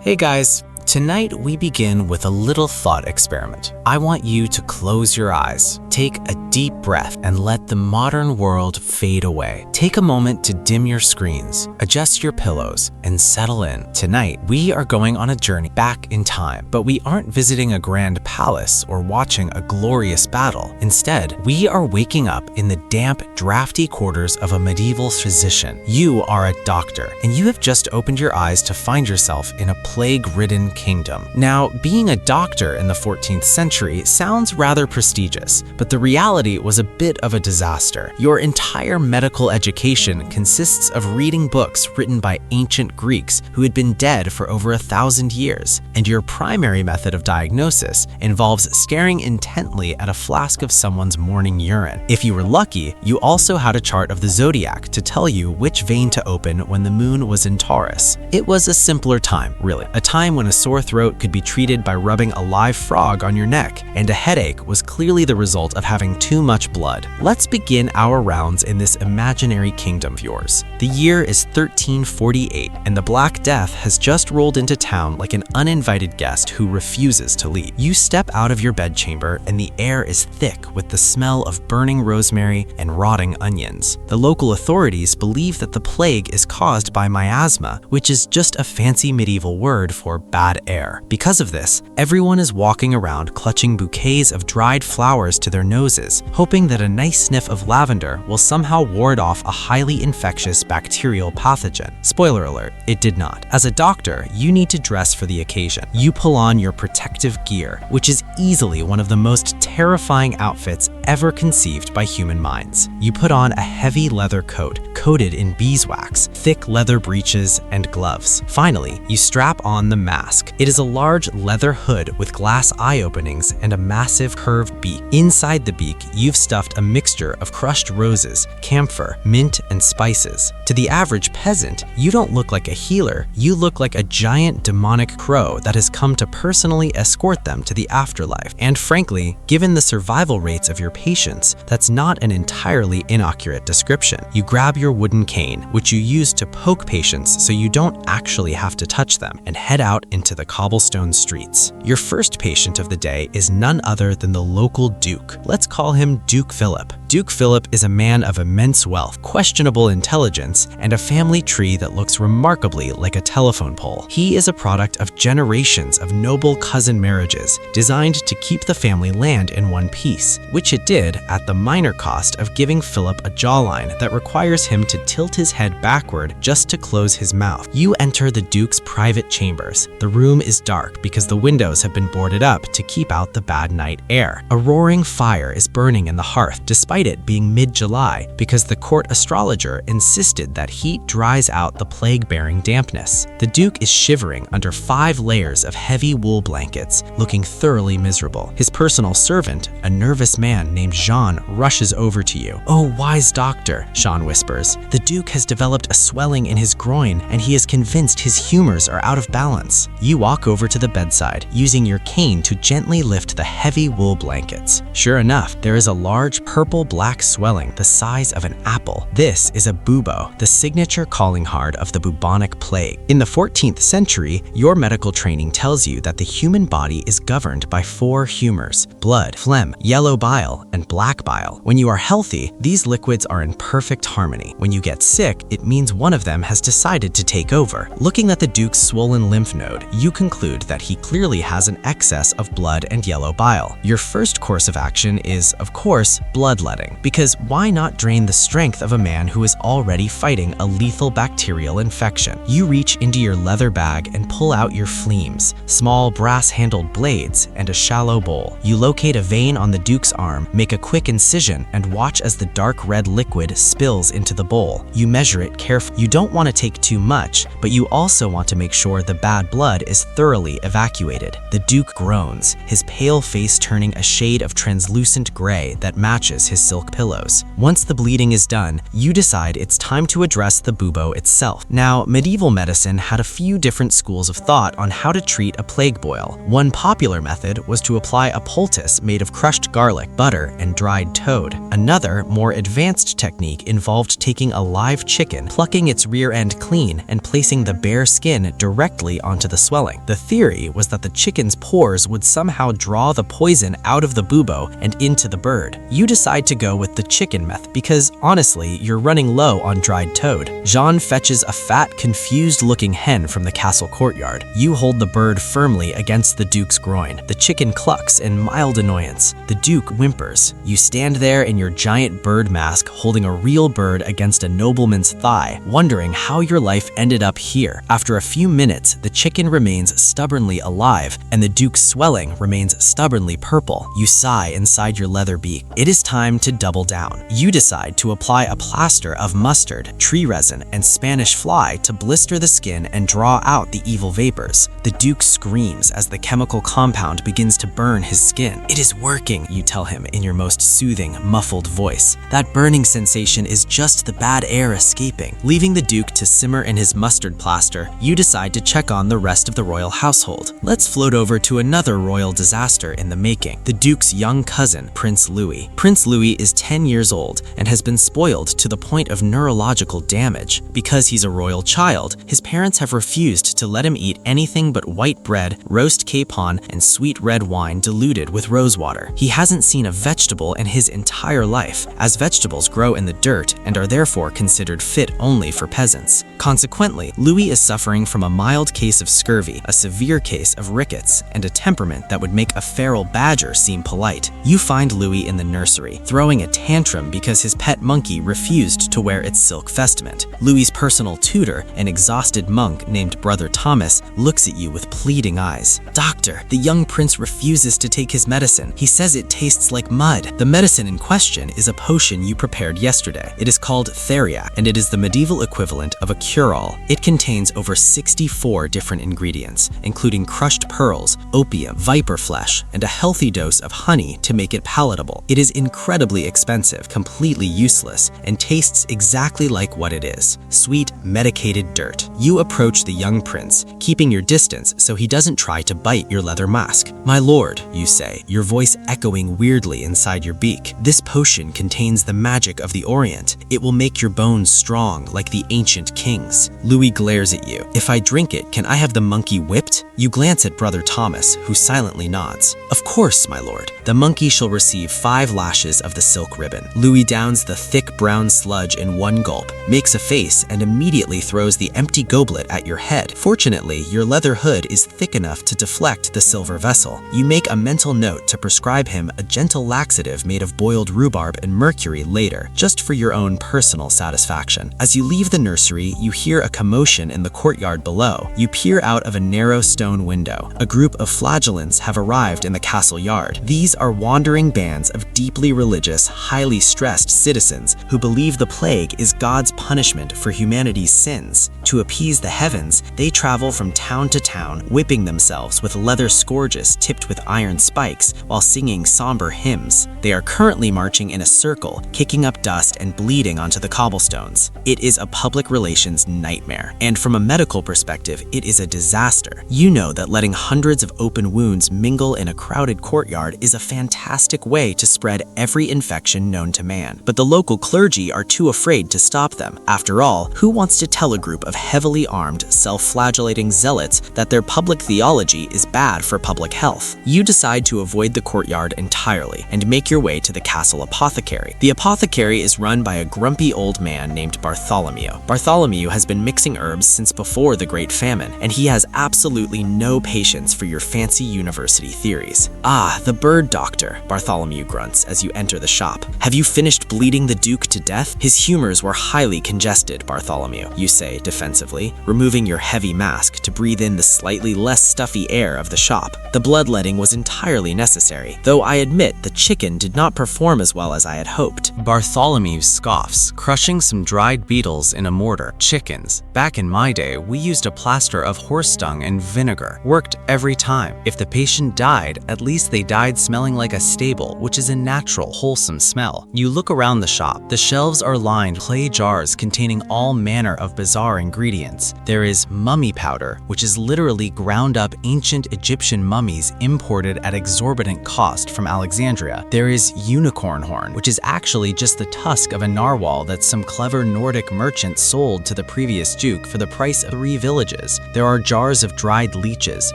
Hey guys, tonight we begin with a little thought experiment. I want you to close your eyes, take a deep breath, and let the modern world fade away. Take a moment to dim your screens, adjust your pillows, and settle in. Tonight, we are going on a journey back in time, but we aren't visiting a grand palace or watching a glorious battle. Instead, we are waking up in the damp, drafty quarters of a medieval physician. You are a doctor, and you have just opened your eyes to find yourself in a plague-ridden kingdom. Now, being a doctor in the 14th century sounds rather prestigious, but the reality was a bit of a disaster. Your entire medical education consists of reading books written by ancient Greeks who had been dead for over 1,000 years, and your primary method of diagnosis involves staring intently at a flask of someone's morning urine. If you were lucky, you also had a chart of the zodiac to tell you which vein to open when the moon was in Taurus. It was a simpler time, really, a time when a sore throat could be treated by rubbing a live frog on your neck, and a headache was clearly the result of having too much blood. Let's begin our rounds in this imaginary kingdom of yours. The year is 1348, and the Black Death has just rolled into town like an uninvited guest who refuses to leave. You step out of your bedchamber, and the air is thick with the smell of burning rosemary and rotting onions. The local authorities believe that the plague is caused by miasma, which is just a fancy medieval word for bad air. Because of this, everyone is walking around clutching bouquets of dried flowers to their noses, hoping that a nice sniff of lavender will somehow ward off a highly infectious bacterial pathogen. Spoiler alert, it did not. As a doctor, you need to dress for the occasion. You pull on your protective gear, which is easily one of the most terrifying outfits ever conceived by human minds. You put on a heavy leather coat coated in beeswax, thick leather breeches, and gloves. Finally, you strap on the mask. It is a large leather hood with glass eye openings and a massive curved beak. Inside the beak, you've stuffed a mixture of crushed roses, camphor, mint, and spices. To the average peasant, you don't look like a healer, you look like a giant demonic crow that has come to personally escort them to the afterlife. And frankly, given the survival rates of your patients, that's not an entirely inaccurate description. You grab your wooden cane, which you use to poke patients so you don't actually have to touch them, and head out into the cobblestone streets. Your first patient of the day is none other than the local Duke. Let's call him Duke Philip. Duke Philip is a man of immense wealth, questionable intelligence, and a family tree that looks remarkably like a telephone pole. He is a product of generations of noble cousin marriages designed to keep the family land in one piece, which it did at the minor cost of giving Philip a jawline that requires him to tilt his head backward just to close his mouth. You enter the Duke's private chambers. The room is dark because the windows have been boarded up to keep out the bad night air. A roaring fire is burning in the hearth, despite it being mid-July, because the court astrologer insisted that heat dries out the plague-bearing dampness. The Duke is shivering under 5 layers of heavy wool blankets, looking thoroughly miserable. His personal servant, a nervous man named Jean, rushes over to you. "Oh, wise doctor," Jean whispers. "The Duke has developed a swelling in his groin, and he is convinced his humors are out of balance." You walk over to the bedside, using your cane to gently lift the heavy wool blankets. Sure enough, there is a large purple-black swelling the size of an apple. This is a bubo, the signature calling card of the bubonic plague. In the 14th century, your medical training tells you that the human body is governed by 4 humors: blood, phlegm, yellow bile, and black bile. When you are healthy, these liquids are in perfect harmony. When you get sick, it means one of them has decided to take over. Looking at the Duke's swollen lymph node, you conclude that he clearly has an excess of blood and yellow bile. Your first course of action is, of course, bloodletting, because why not drain the strength of a man who is already fighting a lethal bacterial infection? You reach into your leather bag and pull out your phlegms, small brass-handled blades, and a shallow bowl. You locate a vein on the Duke's arm, make a quick incision, and watch as the dark red liquid spills into the bowl. You measure it carefully. You don't want to take too much, but you also want to make sure the bad blood is thoroughly evacuated. The Duke groans, his pale face turning a shade of translucent gray that matches his silk pillows. Once the bleeding is done, you decide it's time to address the bubo itself. Now, medieval medicine had a few different schools of thought on how to treat a plague boil. One popular method was to apply a poultice made of crushed garlic, butter, and dried toad. Another, more advanced technique involved taking a live chicken, plucking its rear end clean, and placing the bare skin directly onto the swelling. The theory was that the chicken's pores would somehow draw the poison out of the bubo and into the bird. You decide to go with the chicken method because, honestly, you're running low on dried toad. Jean fetches a fat, confused-looking hen from the castle courtyard. You hold the bird firmly against the Duke's groin. The chicken clucks in mild annoyance. The Duke whimpers. You stand there in your giant bird mask holding a real bird against a nobleman's thigh, wondering how your life ended up here. After a few minutes, the chicken remains stubbornly alive, and the Duke's swelling remains stubbornly purple. You sigh inside your leather beak. It is time to double down. You decide to apply a plaster of mustard, tree resin, and Spanish fly to blister the skin and draw out the evil vapors. The Duke screams as the chemical compound begins to burn his skin. It is working, you tell him in your most soothing, muffled voice. That burning sensation is just the bad air escaping. Leaving the Duke to simmer in his mustard plaster, you decide to check on the rest of the royal household. Let's float over to another royal disaster in the making. The Duke's young cousin, Prince Louis. Prince Louis is 10 years old and has been spoiled to the point of neurological damage. Because he's a royal child, his parents have refused to let him eat anything but white bread, roast capon, and sweet red wine diluted with rosewater. He hasn't seen a vegetable in his entire life, as vegetables grow in the dirt and are therefore considered fit only for peasants. Consequently, Louis is suffering from a mild case of scurvy, a severe case of rickets, and a temperament that would make a feral badger seem polite. You find Louis in the nursery, throwing a tantrum because his pet monkey refused to wear its silk vestment. Louis's personal tutor, an exhausted monk named Brother Thomas, looks at you with pleading eyes. "Doctor, the young prince refuses to take his medicine. He says it tastes like mud." The medicine in question is a potion you prepared yesterday. It is called Theria, and it is the medieval equivalent of a cure-all. It contains over 64 different ingredients, including crushed pearls, opium, viper flesh, and a healthy dose of honey to make it palatable. It is incredibly expensive, completely useless, and tastes exactly like what it is: sweet, medicated dirt. You approach the young prince, keeping your distance so he doesn't try to bite your leather mask. "My lord," you say, your voice echoing weirdly inside your beak, "this potion contains the magic of the Orient. It will make your bones strong like the ancient kings." Louis glares at you. "If I drink it, can I have the monkey whipped?" You glance at Brother Thomas, who silently nods. "Of course, my lord. The monkey shall receive 5 lashes of the silk ribbon." Louis downs the thick brown sludge in one gulp, makes a face, and immediately throws the empty goblet at your head. Fortunately, your leather hood is thick enough to deflect the silver vessel. You make a mental note to prescribe him a gentle laxative made of boiled rhubarb and mercury later, just for your own personal satisfaction. As you leave the nursery, you hear a commotion in the courtyard below. You peer out of a narrow stone window. A group of flagellants have arrived in the castle yard. These are wandering bands of deeply religious, highly stressed citizens who believe the plague is God's punishment for humanity's sins. To appease the heavens, they travel from town to town, whipping themselves with leather scourges tipped with iron spikes while singing somber hymns. They are currently marching in a circle, kicking up dust and bleeding onto the cobblestones. It is a public relations nightmare, and from a medical perspective, it is a disaster. You know that letting hundreds of open wounds mingle in a crowded courtyard is a fantastic way to spread every infection known to man, but the local clergy are too afraid to stop them. After all, who wants to tell a group of heavily armed, self-flagellating zealots that their public theology is bad for public health? You decide to avoid the courtyard entirely and make your way to the castle apothecary. The apothecary is run by a grumpy old man named Bartholomew. Bartholomew has been mixing herbs since before the Great Famine, and he has absolutely no patience for your fancy university theories. "Ah, the bird doctor," Bartholomew grunts as you enter the shop. "Have you finished bleeding the Duke to death?" "His humors were highly congested, Bartholomew," you say defensively, removing your heavy mask to breathe in the slightly less stuffy air of the shop. "The bloodletting was entirely necessary, though I admit the chicken did not perform as well as I had hoped." Bartholomew scoffs, crushing some dried beetles in a mortar. "Chickens. Back in my day, we used a plaster of horse dung and vinegar. Worked every time. If the patient died, at least they died smelling like a stable, which is a natural, wholesome smell. You look around the shop. The shelves are lined with clay jars containing all manner of bizarre ingredients. There is mummy powder, which is literally ground up ancient Egyptian mummies imported at exorbitant cost from Alexandria. There is unicorn horn, which is actually just the tusk of a narwhal that some clever Nordic merchant sold to the previous duke for the price of 3 villages. There are jars of dried leeches,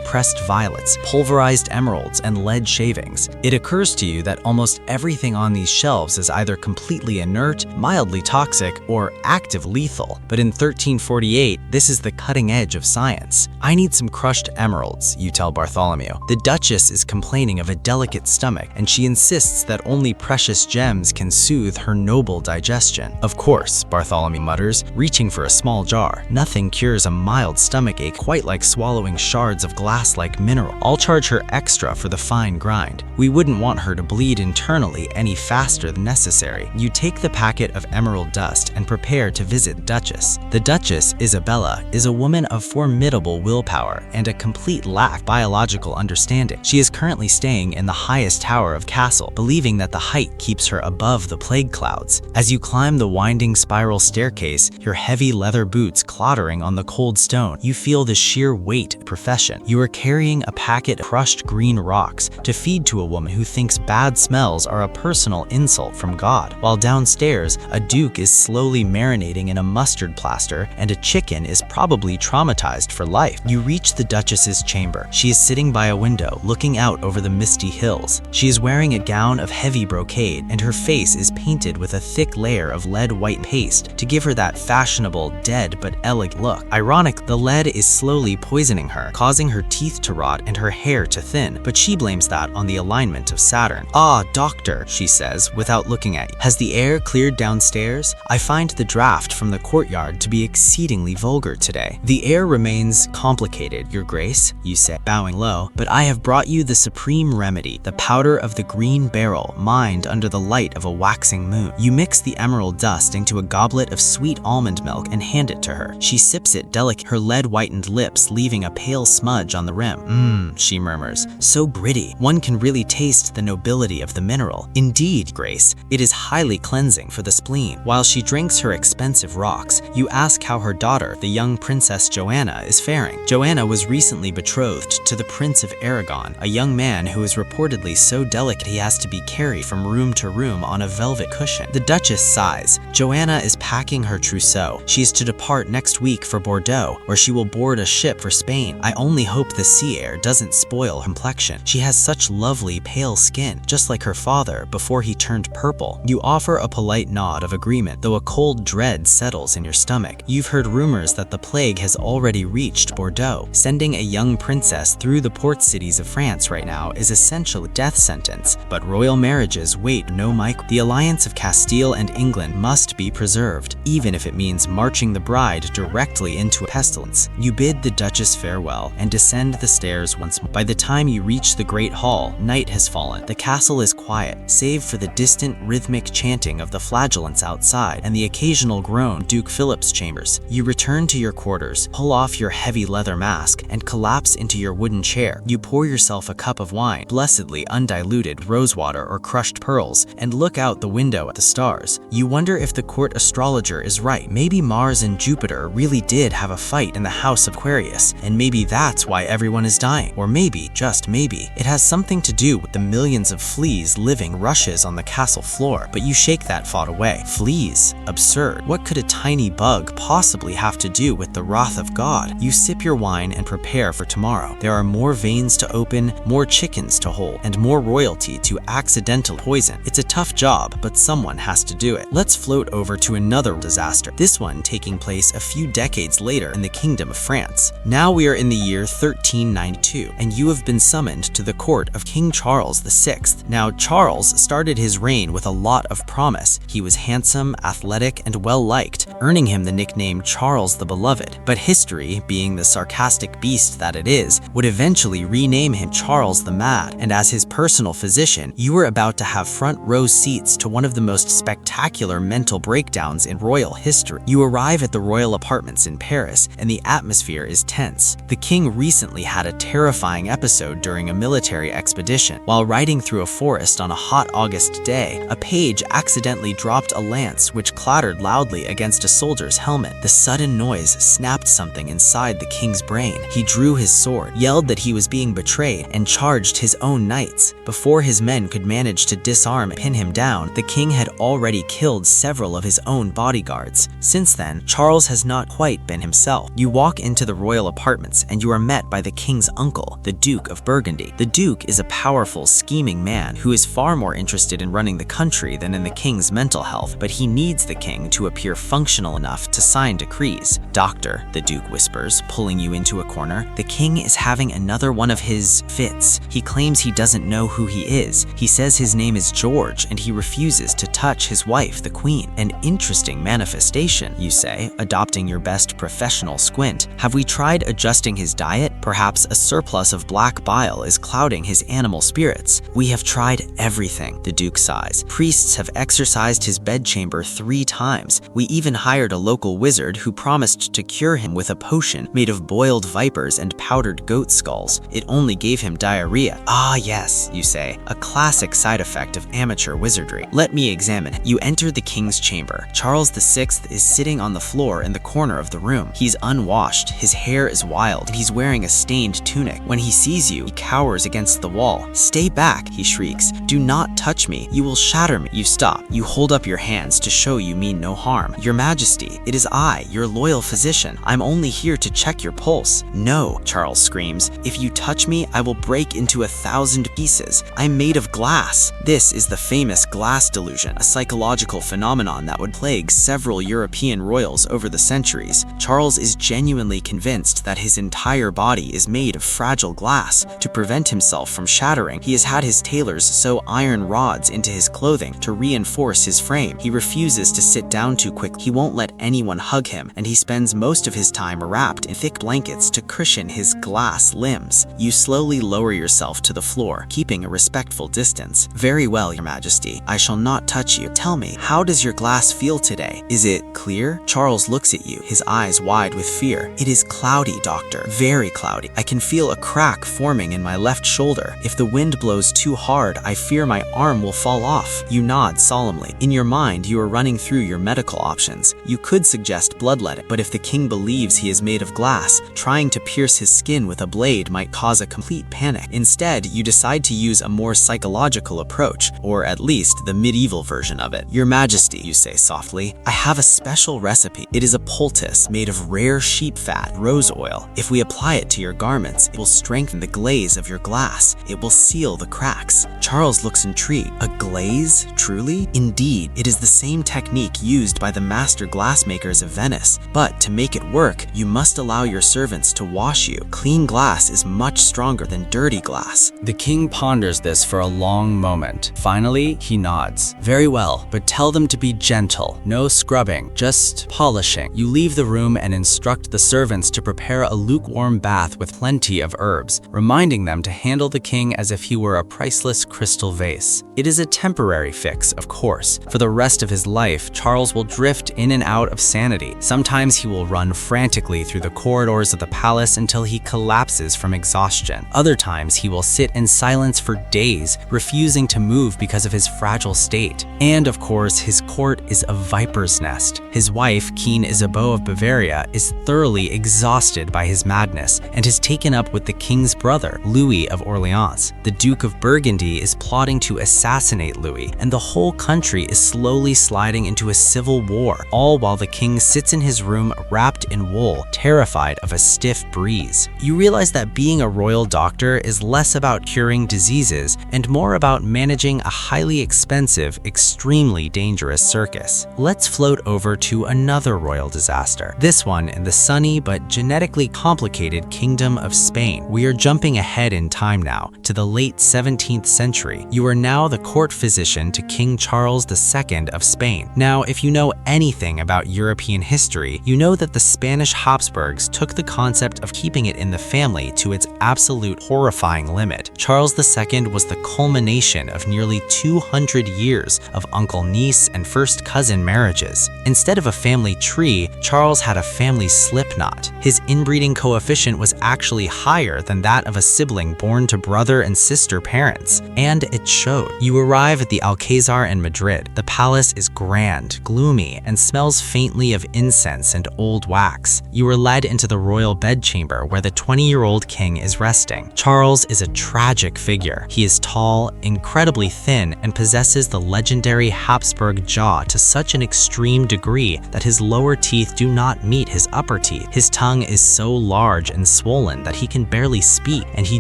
pressed violets, pulverized emeralds, and lead shavings. It occurs to you that almost everything on these shelves is either completely inert, mildly toxic, or active lethal. But in 1348, this is the cutting edge of science. I need some crushed emeralds, you tell Bartholomew. The Duchess is complaining of a delicate stomach, and she insists that only precious gems can soothe her noble digestion. Of course, Bartholomew mutters, reaching for a small jar. Nothing cures a mild stomachache quite like swallowing shards of glass-like mineral. I'll charge her extra for the fine grind. We wouldn't want her to bleed internally any faster than necessary. You take the packet of emerald dust and prepare to visit the Duchess. The Duchess, Isabella, is a woman of formidable willpower and a complete lack of biological understanding. She is currently staying in the highest tower of castle, believing that the height keeps her above the plague clouds. As you climb the winding spiral staircase, your heavy leather boots clattering on the cold stone, you feel the sheer weight of profession. You are carrying a packet of crushed green rocks to feed to a woman who thinks bad smells are a personal insult from God. While downstairs, a duke is slowly marinating in a mustard plaster and a chicken is probably traumatized for life. You reach the Duchess's chamber. She is sitting by a window, looking out over the misty hills. She is wearing a gown of heavy brocade, and her face is painted with a thick layer of lead-white paste to give her that fashionable, dead but elegant look. Ironic, the lead is slowly poisoning her, causing her teeth to rot and her hair to thin, but she blames that on the alignment of Saturn. "Ah, doctor," she says, without looking at you. "Has the air cleared downstairs? I find the draft from the courtyard to be exceedingly vulgar today." "The air remains complicated, your grace," you say, bowing low, "but I have brought you the supreme remedy, the powder of the green beryl, mined under the light of a waxing moon." You mix the emerald dust into a goblet of sweet almond milk and hand it to her. She sips it delicately, her lead-whitened lips leaving a pale smudge on the rim. She murmurs, "so gritty. One can really taste the nobility of the mineral." "Indeed, Grace, it is highly cleansing for the spleen." While she drinks her expensive rocks, you ask how her daughter, the young Princess Joanna, is faring. Joanna was recently betrothed to the Prince of Aragon, a young man who is reportedly so delicate he has to be carried from room to room on a velvet cushion. The Duchess sighs. Joanna is packing her trousseau. She is to depart next week for Bordeaux, where she will board a ship for Spain. I only hope the sea air doesn't spoil her complexion. She has such lovely pale skin, just like her father before he turned purple. You offer a polite nod of agreement, though a cold dread settles in your stomach. You've heard rumors that the plague has already reached Bordeaux. Sending a young princess through the port cities of France right now is essentially a death sentence, but royal marriages wait no micro. The alliance of Castile and England must be preserved, even if it means marching the bride directly into a pestilence. You bid the Duchess farewell and descend the stairs once more. By the time you reach the great hall, night has fallen. The castle is quiet, save for the distant rhythmic chanting of the flagellants outside and the occasional groan of Duke Philip's chambers. You return to your quarters, pull off your heavy leather mask, and collapse into your wooden chair. You pour yourself a cup of wine, blessedly undiluted rosewater or crushed pearls, and look out the window at the stars. You wonder if the court astrologer is right. Maybe Mars and Jupiter really did have a fight in the house of Aquarius, and maybe that's why everyone is dying. Or maybe, just maybe, it has something to do with the millions of fleas living rushes on the castle floor. But you shake that thought away. Fleas? Absurd. What could a tiny bug possibly have to do with the wrath of God? You sip your wine and prepare for tomorrow. There are more veins to open, more chickens to hold, and more royalty to accidental poison. It's a tough job, but someone has to do it. Let's float over to another disaster, this one taking place a few decades later in the Kingdom of France. Now we are in the year 1392, and you have been summoned to the court of King Charles VI. Now, Charles started his reign with a lot of promise. He was handsome, athletic, and well-liked, earning him the nickname Charles the Beloved. But history, being the sarcastic beast that it is, would eventually rename him Charles the Mad, and as his personal physician, you were about to have front row seats to one of the most spectacular mental breakdowns times in royal history. You arrive at the royal apartments in Paris, and the atmosphere is tense. The king recently had a terrifying episode during a military expedition. While riding through a forest on a hot August day, a page accidentally dropped a lance which clattered loudly against a soldier's helmet. The sudden noise snapped something inside the king's brain. He drew his sword, yelled that he was being betrayed, and charged his own knights. Before his men could manage to disarm and pin him down, the king had already killed several of his own bodyguards. Since then, Charles has not quite been himself. You walk into the royal apartments and you are met by the king's uncle, the Duke of Burgundy. The Duke is a powerful, scheming man who is far more interested in running the country than in the king's mental health, but he needs the king to appear functional enough to sign decrees. "Doctor," the Duke whispers, pulling you into a corner, "the king is having another one of his fits. He claims he doesn't know who he is. He says his name is George, and he refuses to touch his wife, the queen." "An interesting manifestation," you say, adopting your best professional squint. "Have we tried adjusting his diet? Perhaps a surplus of black bile is clouding his animal spirits." "We have tried everything," the Duke sighs. "Priests have exorcised his bedchamber 3 times. We even hired a local wizard who promised to cure him with a potion made of boiled vipers and powdered goat skulls. It only gave him diarrhea." "Ah, yes," you say, "a classic side effect of amateur wizardry. Let me examine." You enter the king's chamber. Charles VI is sitting on the floor in the corner of the room. He's unwashed, his hair is wild, and he's wearing a stained tunic. When he sees you, he cowers against the wall. "Stay back," he shrieks. "Do not touch me. You will shatter me." You stop. You hold up your hands to show you mean no harm. "Your Majesty, it is I, your loyal physician. I'm only here to check your pulse." "No," Charles screams. "If you touch me, I will break into 1,000 pieces. I'm made of glass." This is the famous glass delusion, a psychological phenomenon that would plague several European royals over the centuries. Charles is genuinely convinced that his entire body is made of fragile glass. To prevent himself from shattering, he has had his tailors sew iron rods into his clothing to reinforce his frame. He refuses to sit down too quickly. He won't let anyone hug him, and he spends most of his time wrapped in thick blankets to cushion his glass limbs. You slowly lower yourself to the floor, keeping a respectful distance. "Very well, Your Majesty. I shall not touch you. Tell me, how does your glass feel today? Is it clear?" Charles looks at you, his eyes wide with fear. "It is cloudy, doctor. Very cloudy. I can feel a crack forming in my left shoulder. If the wind blows too hard, I fear my arm will fall off." You nod solemnly. In your mind, you are running through your medical options. You could suggest bloodletting, but if the king believes he is made of glass, trying to pierce his skin with a blade might cause a complete panic. Instead, you decide to use a more psychological approach, or at least the medieval version of it. "Your Majesty," you say softly, "I have a special recipe. It is a poultice made of rare sheep fat, rose oil. If we apply it to your garments, it will strengthen the glaze of your glass. It will seal the cracks." Charles looks intrigued. "A glaze? Truly?" "Indeed, it is the same technique used by the master glassmakers of Venice. But to make it work, you must allow your servants to wash you. Clean glass is much stronger than dirty glass." The king ponders this for a long moment. Finally, he nods. "Very well, but tell them to be gentle. No scrubbing, just polishing." You leave the room and instruct the servants to prepare a lukewarm bath with plenty of herbs, reminding them to handle the king as if he were a priceless crystal vase. It is a temporary fix, of course. For the rest of his life, Charles will drift in and out of sanity. Sometimes he will run frantically through the corridors of the palace until he collapses from exhaustion. Other times, he will sit in silence for days, refusing to move because of his fragile state. And of course, his court is a viper's nest. His wife, Queen Isabeau of Bavaria, is thoroughly exhausted by his madness and has taken up with the king's brother, Louis of Orleans. The Duke of Burgundy is plotting to assassinate Louis, and the whole country is slowly sliding into a civil war, all while the king sits in his room wrapped in wool, terrified of a stiff breeze. You realize that being a royal doctor is less about curing diseases and more about managing a highly expensive, extremely dangerous circus. Let's float over to another royal disaster, this one in the sunny but genetically complicated Kingdom of Spain. We are jumping ahead in time now, to the late 17th century. You are now the court physician to King Charles II of Spain. Now, if you know anything about European history, you know that the Spanish Habsburgs took the concept of keeping it in the family to its absolute horrifying limit. Charles II was the culmination of nearly 200 years of uncle-niece and first cousin marriages. Instead of a family tree, Charles had a family slipknot. His inbreeding coefficient was actually higher than that of a sibling born to brother and sister parents, and it showed. You arrive at the Alcazar in Madrid. The palace is grand, gloomy, and smells faintly of incense and old wax. You are led into the royal bedchamber where the 20-year-old king is resting. Charles is a tragic figure. He is tall, incredibly thin, and possesses the legendary Habsburg jaw to such an extreme degree that his lower teeth do not meet his upper teeth. His tongue is so large and swollen that he can barely speak, and he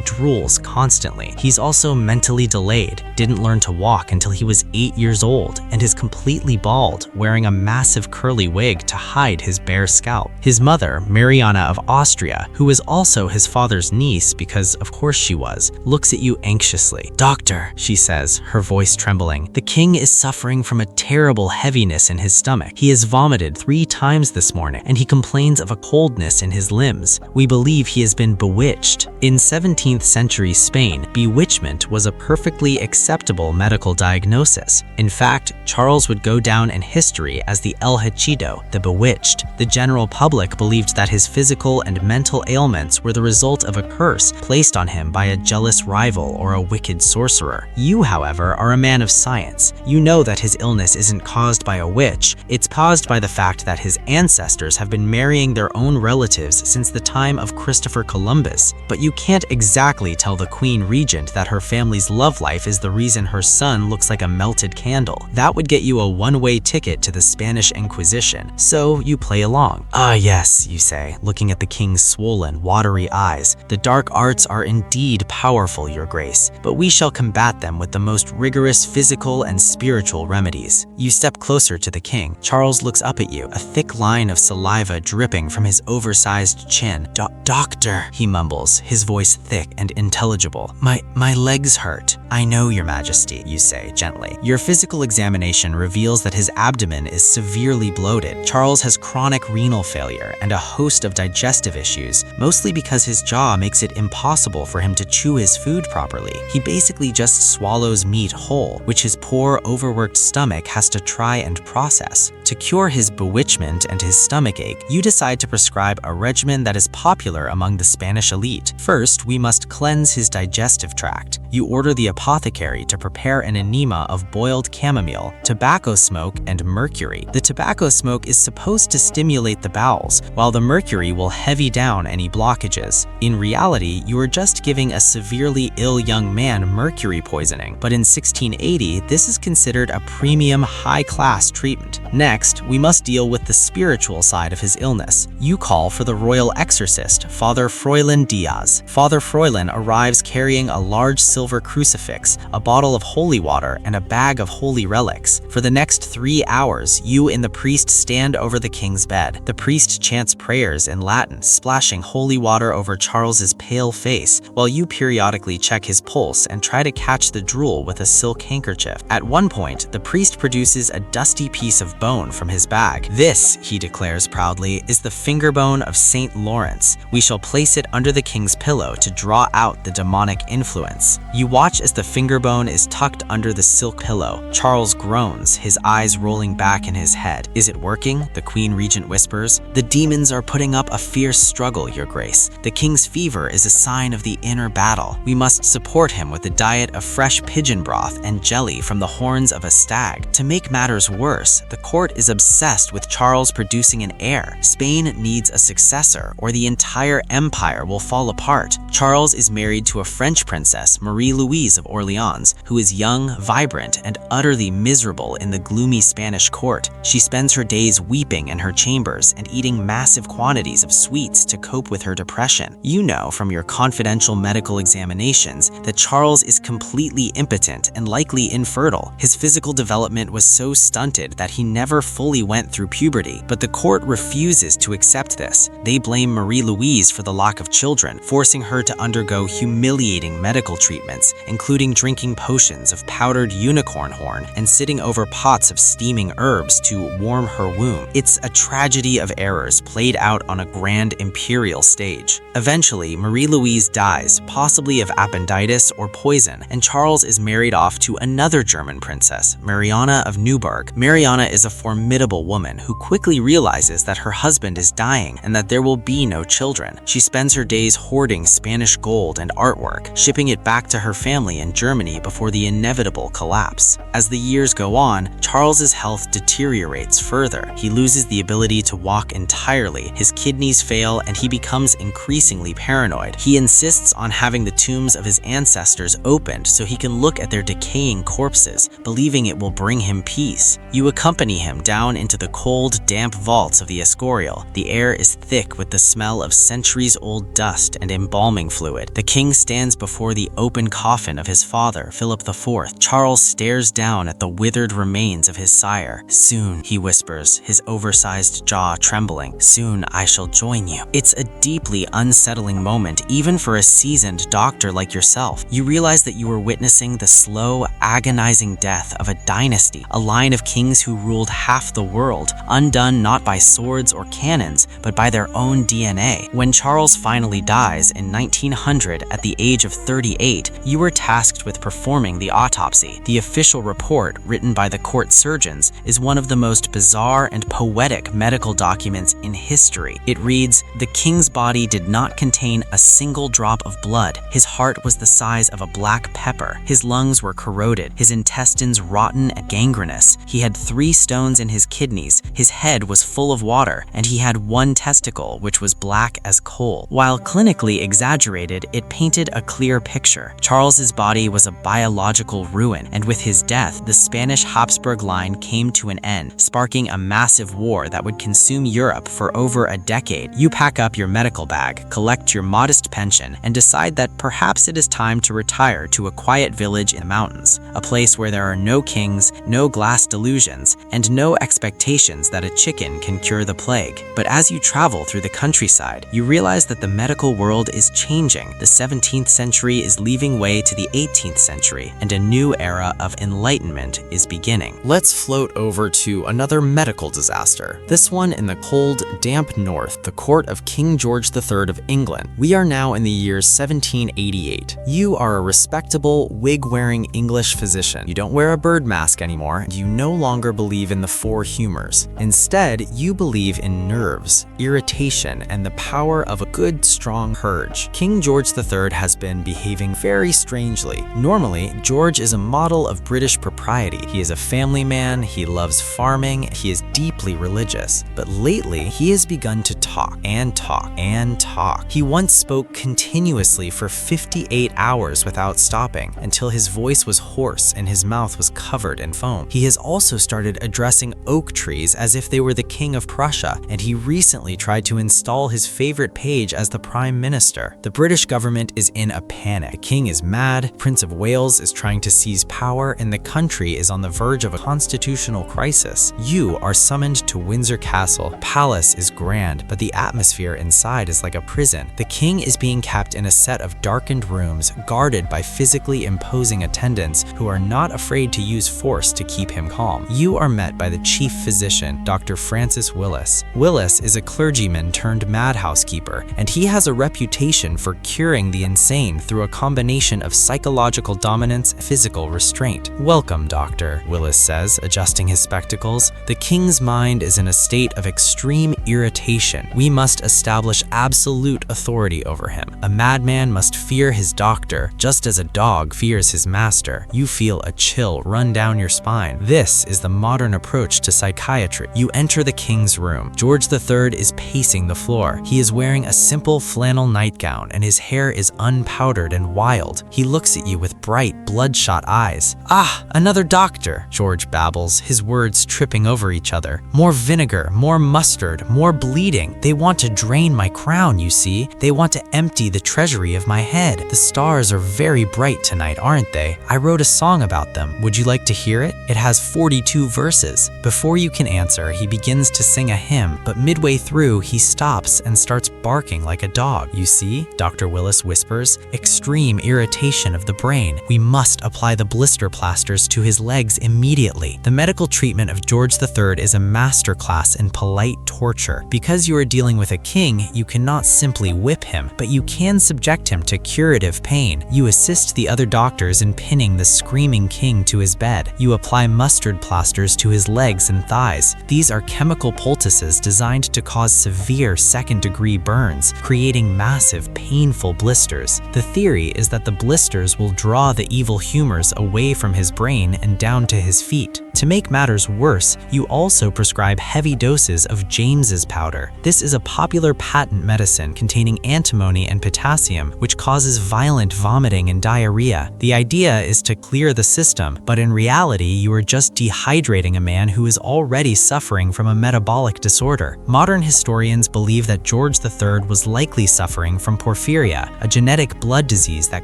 drools constantly. He's also mentally delayed, didn't learn to walk until he was 8 years old, and is completely bald, wearing a massive curly wig to hide his bare scalp. His mother, Mariana of Austria, who is also his father's niece because of course she was, looks at you anxiously. "Doctor," she says, her voice trembling, "the king is suffering from a terrible heaviness in his stomach. He has vomited 3 times this morning, and he complains of a coldness in his limbs. We believe he has been bewitched." In 17th century Spain, bewitchment was a perfectly acceptable medical diagnosis. In fact, Charles would go down in history as the El Hechido, the bewitched. The general public believed that his physical and mental ailments were the result of a curse placed on him by a jealous rival or a wicked sorcerer. You, however, are a man of science. You know that his illness isn't caused by a witch. It's caused by the fact that his ancestors have been marrying their own relatives since the time of Christopher Columbus. But you can't exactly tell the Queen Regent that her family's love life is the reason her son looks like a melted candle. That would get you a one-way ticket to the Spanish Inquisition. So you play along. "Ah yes," you say, looking at the king's swollen, watery eyes. "The dark arts are indeed powerful, your grace, but we shall combat them with the most rigorous physical and spiritual remedies." You step closer to the king. Charles looks up at you, a thick line of saliva dripping from his oversized chin. Doctor, he mumbles, his voice thick and intelligible. My legs hurt." "I know, your majesty," you say gently. Your physical examination reveals that his abdomen is severely bloated. Charles has chronic renal failure and a host of digestive issues, mostly because his jaw makes it impossible for him to chew his food properly. He basically just swallows meat whole, which his poor, overworked stomach has to try and process. To cure his bewitchment and his stomachache, you decide to prescribe a regimen that is popular among the Spanish elite. First, we must cleanse his digestive tract. You order the apothecary to prepare an enema of boiled chamomile, tobacco smoke, and mercury. The tobacco smoke is supposed to stimulate the bowels, while the mercury will heavy down any blockages. In reality, you are just giving a severely ill young man mercury poisoning, but in 1680, this is considered a premium high-class treatment. Next, we must deal with the spiritual side of his illness. You call for the royal exorcist, Father Froilan Diaz. Father Froilan arrives carrying a large silver crucifix, a bottle of holy water, and a bag of holy relics. For the next 3 hours, you and the priest stand over the king's bed. The priest chants prayers in Latin, splashing holy water over Charles's pale face, while you periodically check his pulse and try to catch the drool with a silk handkerchief. At one point, the priest produces a dusty piece of bone from his bag. "This," he declares proudly, "is the finger bone of Saint Lawrence. We shall place it under the king's pillow to draw out the demonic influence." You watch as the finger bone is tucked under the silk pillow. Charles groans, his eyes rolling back in his head. "Is it working?" the Queen Regent whispers. "The demons are putting up a fierce struggle, your grace. The king's fever is a sign of the inner battle. We must support him with a diet of fresh pigeon broth and jelly from the horns of a stag. To make matters worse, the court is obsessed with Charles producing an heir. Spain needs a successor, or the entire empire will fall apart. Charles is married to a French princess, Marie-Louise of Orleans, who is young, vibrant, and utterly miserable in the gloomy Spanish court. She spends her days weeping in her chambers and eating massive quantities of sweets to cope with her depression. You know from your confidential medical examinations that Charles is completely impotent and likely infertile. His physical development was so stunted that he never fully went through puberty, but the court refuses to accept this. They blame Marie-Louise for the lack of children, forcing her to undergo humiliating medical treatments, including including drinking potions of powdered unicorn horn and sitting over pots of steaming herbs to warm her womb. It's a tragedy of errors played out on a grand imperial stage. Eventually, Marie-Louise dies, possibly of appendicitis or poison, and Charles is married off to another German princess, Mariana of Neuburg. Mariana is a formidable woman who quickly realizes that her husband is dying and that there will be no children. She spends her days hoarding Spanish gold and artwork, shipping it back to her family in Germany before the inevitable collapse. As the years go on, Charles's health deteriorates further. He loses the ability to walk entirely, his kidneys fail, and he becomes increasingly paranoid. He insists on having the tombs of his ancestors opened so he can look at their decaying corpses, believing it will bring him peace. You accompany him down into the cold, damp vaults of the Escorial. The air is thick with the smell of centuries-old dust and embalming fluid. The king stands before the open coffin of his father, Philip IV. Charles stares down at the withered remains of his sire. "Soon," he whispers, his oversized jaw trembling, "soon I shall join you." It's a deeply unsettling moment, even for a seasoned doctor like yourself. You realize that you are witnessing the slow, agonizing death of a dynasty, a line of kings who ruled half the world, undone not by swords or cannons, but by their own DNA. When Charles finally dies in 1900 at the age of 38, you were tasked with performing the autopsy. The official report, written by the court surgeons, is one of the most bizarre and poetic medical documents in history. It reads, "The king's body did not contain a single drop of blood. His heart was the size of a black pepper. His lungs were corroded, his intestines rotten and gangrenous. He had 3 stones in his kidneys, his head was full of water, and he had 1 testicle which was black as coal." While clinically exaggerated, it painted a clear picture. Charles's body was a biological ruin, and with his death, the Spanish Habsburg line came to an end, sparking a massive war that would consume Europe for over a decade. You pack up your medical bag, collect your modest pension, and decide that perhaps it is time to retire to a quiet village in the mountains, a place where there are no kings, no glass delusions, and no expectations that a chicken can cure the plague. But as you travel through the countryside, you realize that the medical world is changing. The 17th century is leaving way to the 18th century, and a new era of enlightenment is beginning. Let's float over to another medical disaster. This one in the cold, damp north, the court of King George III of England. We are now in the year 1788. You are a respectable, wig-wearing English physician. You don't wear a bird mask anymore, and you no longer believe in the 4 humors. Instead, you believe in nerves, irritation, and the power of a good, strong purge. King George III has been behaving very strangely. Normally, George is a model of British propriety. He is a family man, he loves farming, he is deeply religious. But lately, he has begun to talk and talk and talk. He once spoke continuously for 58 hours without stopping, until his voice was hoarse and his mouth was covered in foam. He has also started addressing oak trees as if they were the king of Prussia, and he recently tried to install his favorite page as the prime minister. The British government is in a panic. The king is mad, Prince of Wales is trying to seize power, and the country is on the verge of a constitutional crisis. You are summoned to Windsor Castle. The palace is grand, but the atmosphere inside is like a prison. The king is being kept in a set of darkened rooms, guarded by physically imposing attendants who are not afraid to use force to keep him calm. You are met by the chief physician, Dr. Francis Willis. Willis is a clergyman turned madhouse keeper, and he has a reputation for curing the insane through a combination of psychological dominance and physical restraint. "Welcome, doctor," Willis says, adjusting his spectacles. "The king's mind is in a state of extreme irritation. We must establish absolute authority over him. A madman must fear his doctor, just as a dog fears his master." You feel a chill run down your spine. This is the modern approach to psychiatry. You enter the king's room. George III is pacing the floor. He is wearing a simple flannel nightgown, and his hair is unpowdered and wild. He looks at you with bright, bloodshot eyes. "Ah, another doctor," George babbles, his words tripping over each other. "More vinegar, more mustard, more bleeding. They want to drain my crown, you see. They want to empty the treasury of my head. The stars are very bright tonight, aren't they? I wrote a song about them. Would you like to hear it? It has 42 verses." Before you can answer, he begins to sing a hymn, but midway through, he stops and starts barking like a dog. "You see," Dr. Willis whispers, "extreme irritation of of the brain. We must apply the blister plasters to his legs immediately. The medical treatment of George III is a masterclass in polite torture. Because you are dealing with a king, you cannot simply whip him, but you can subject him to curative pain. You assist the other doctors in pinning the screaming king to his bed. You apply mustard plasters to his legs and thighs. These are chemical poultices designed to cause severe second-degree burns, creating massive, painful blisters. The theory is that the blisters will draw the evil humors away from his brain and down to his feet. To make matters worse, you also prescribe heavy doses of James's powder. This is a popular patent medicine containing antimony and potassium, which causes violent vomiting and diarrhea. The idea is to clear the system, but in reality, you are just dehydrating a man who is already suffering from a metabolic disorder. Modern historians believe that George III was likely suffering from porphyria, a genetic blood disease that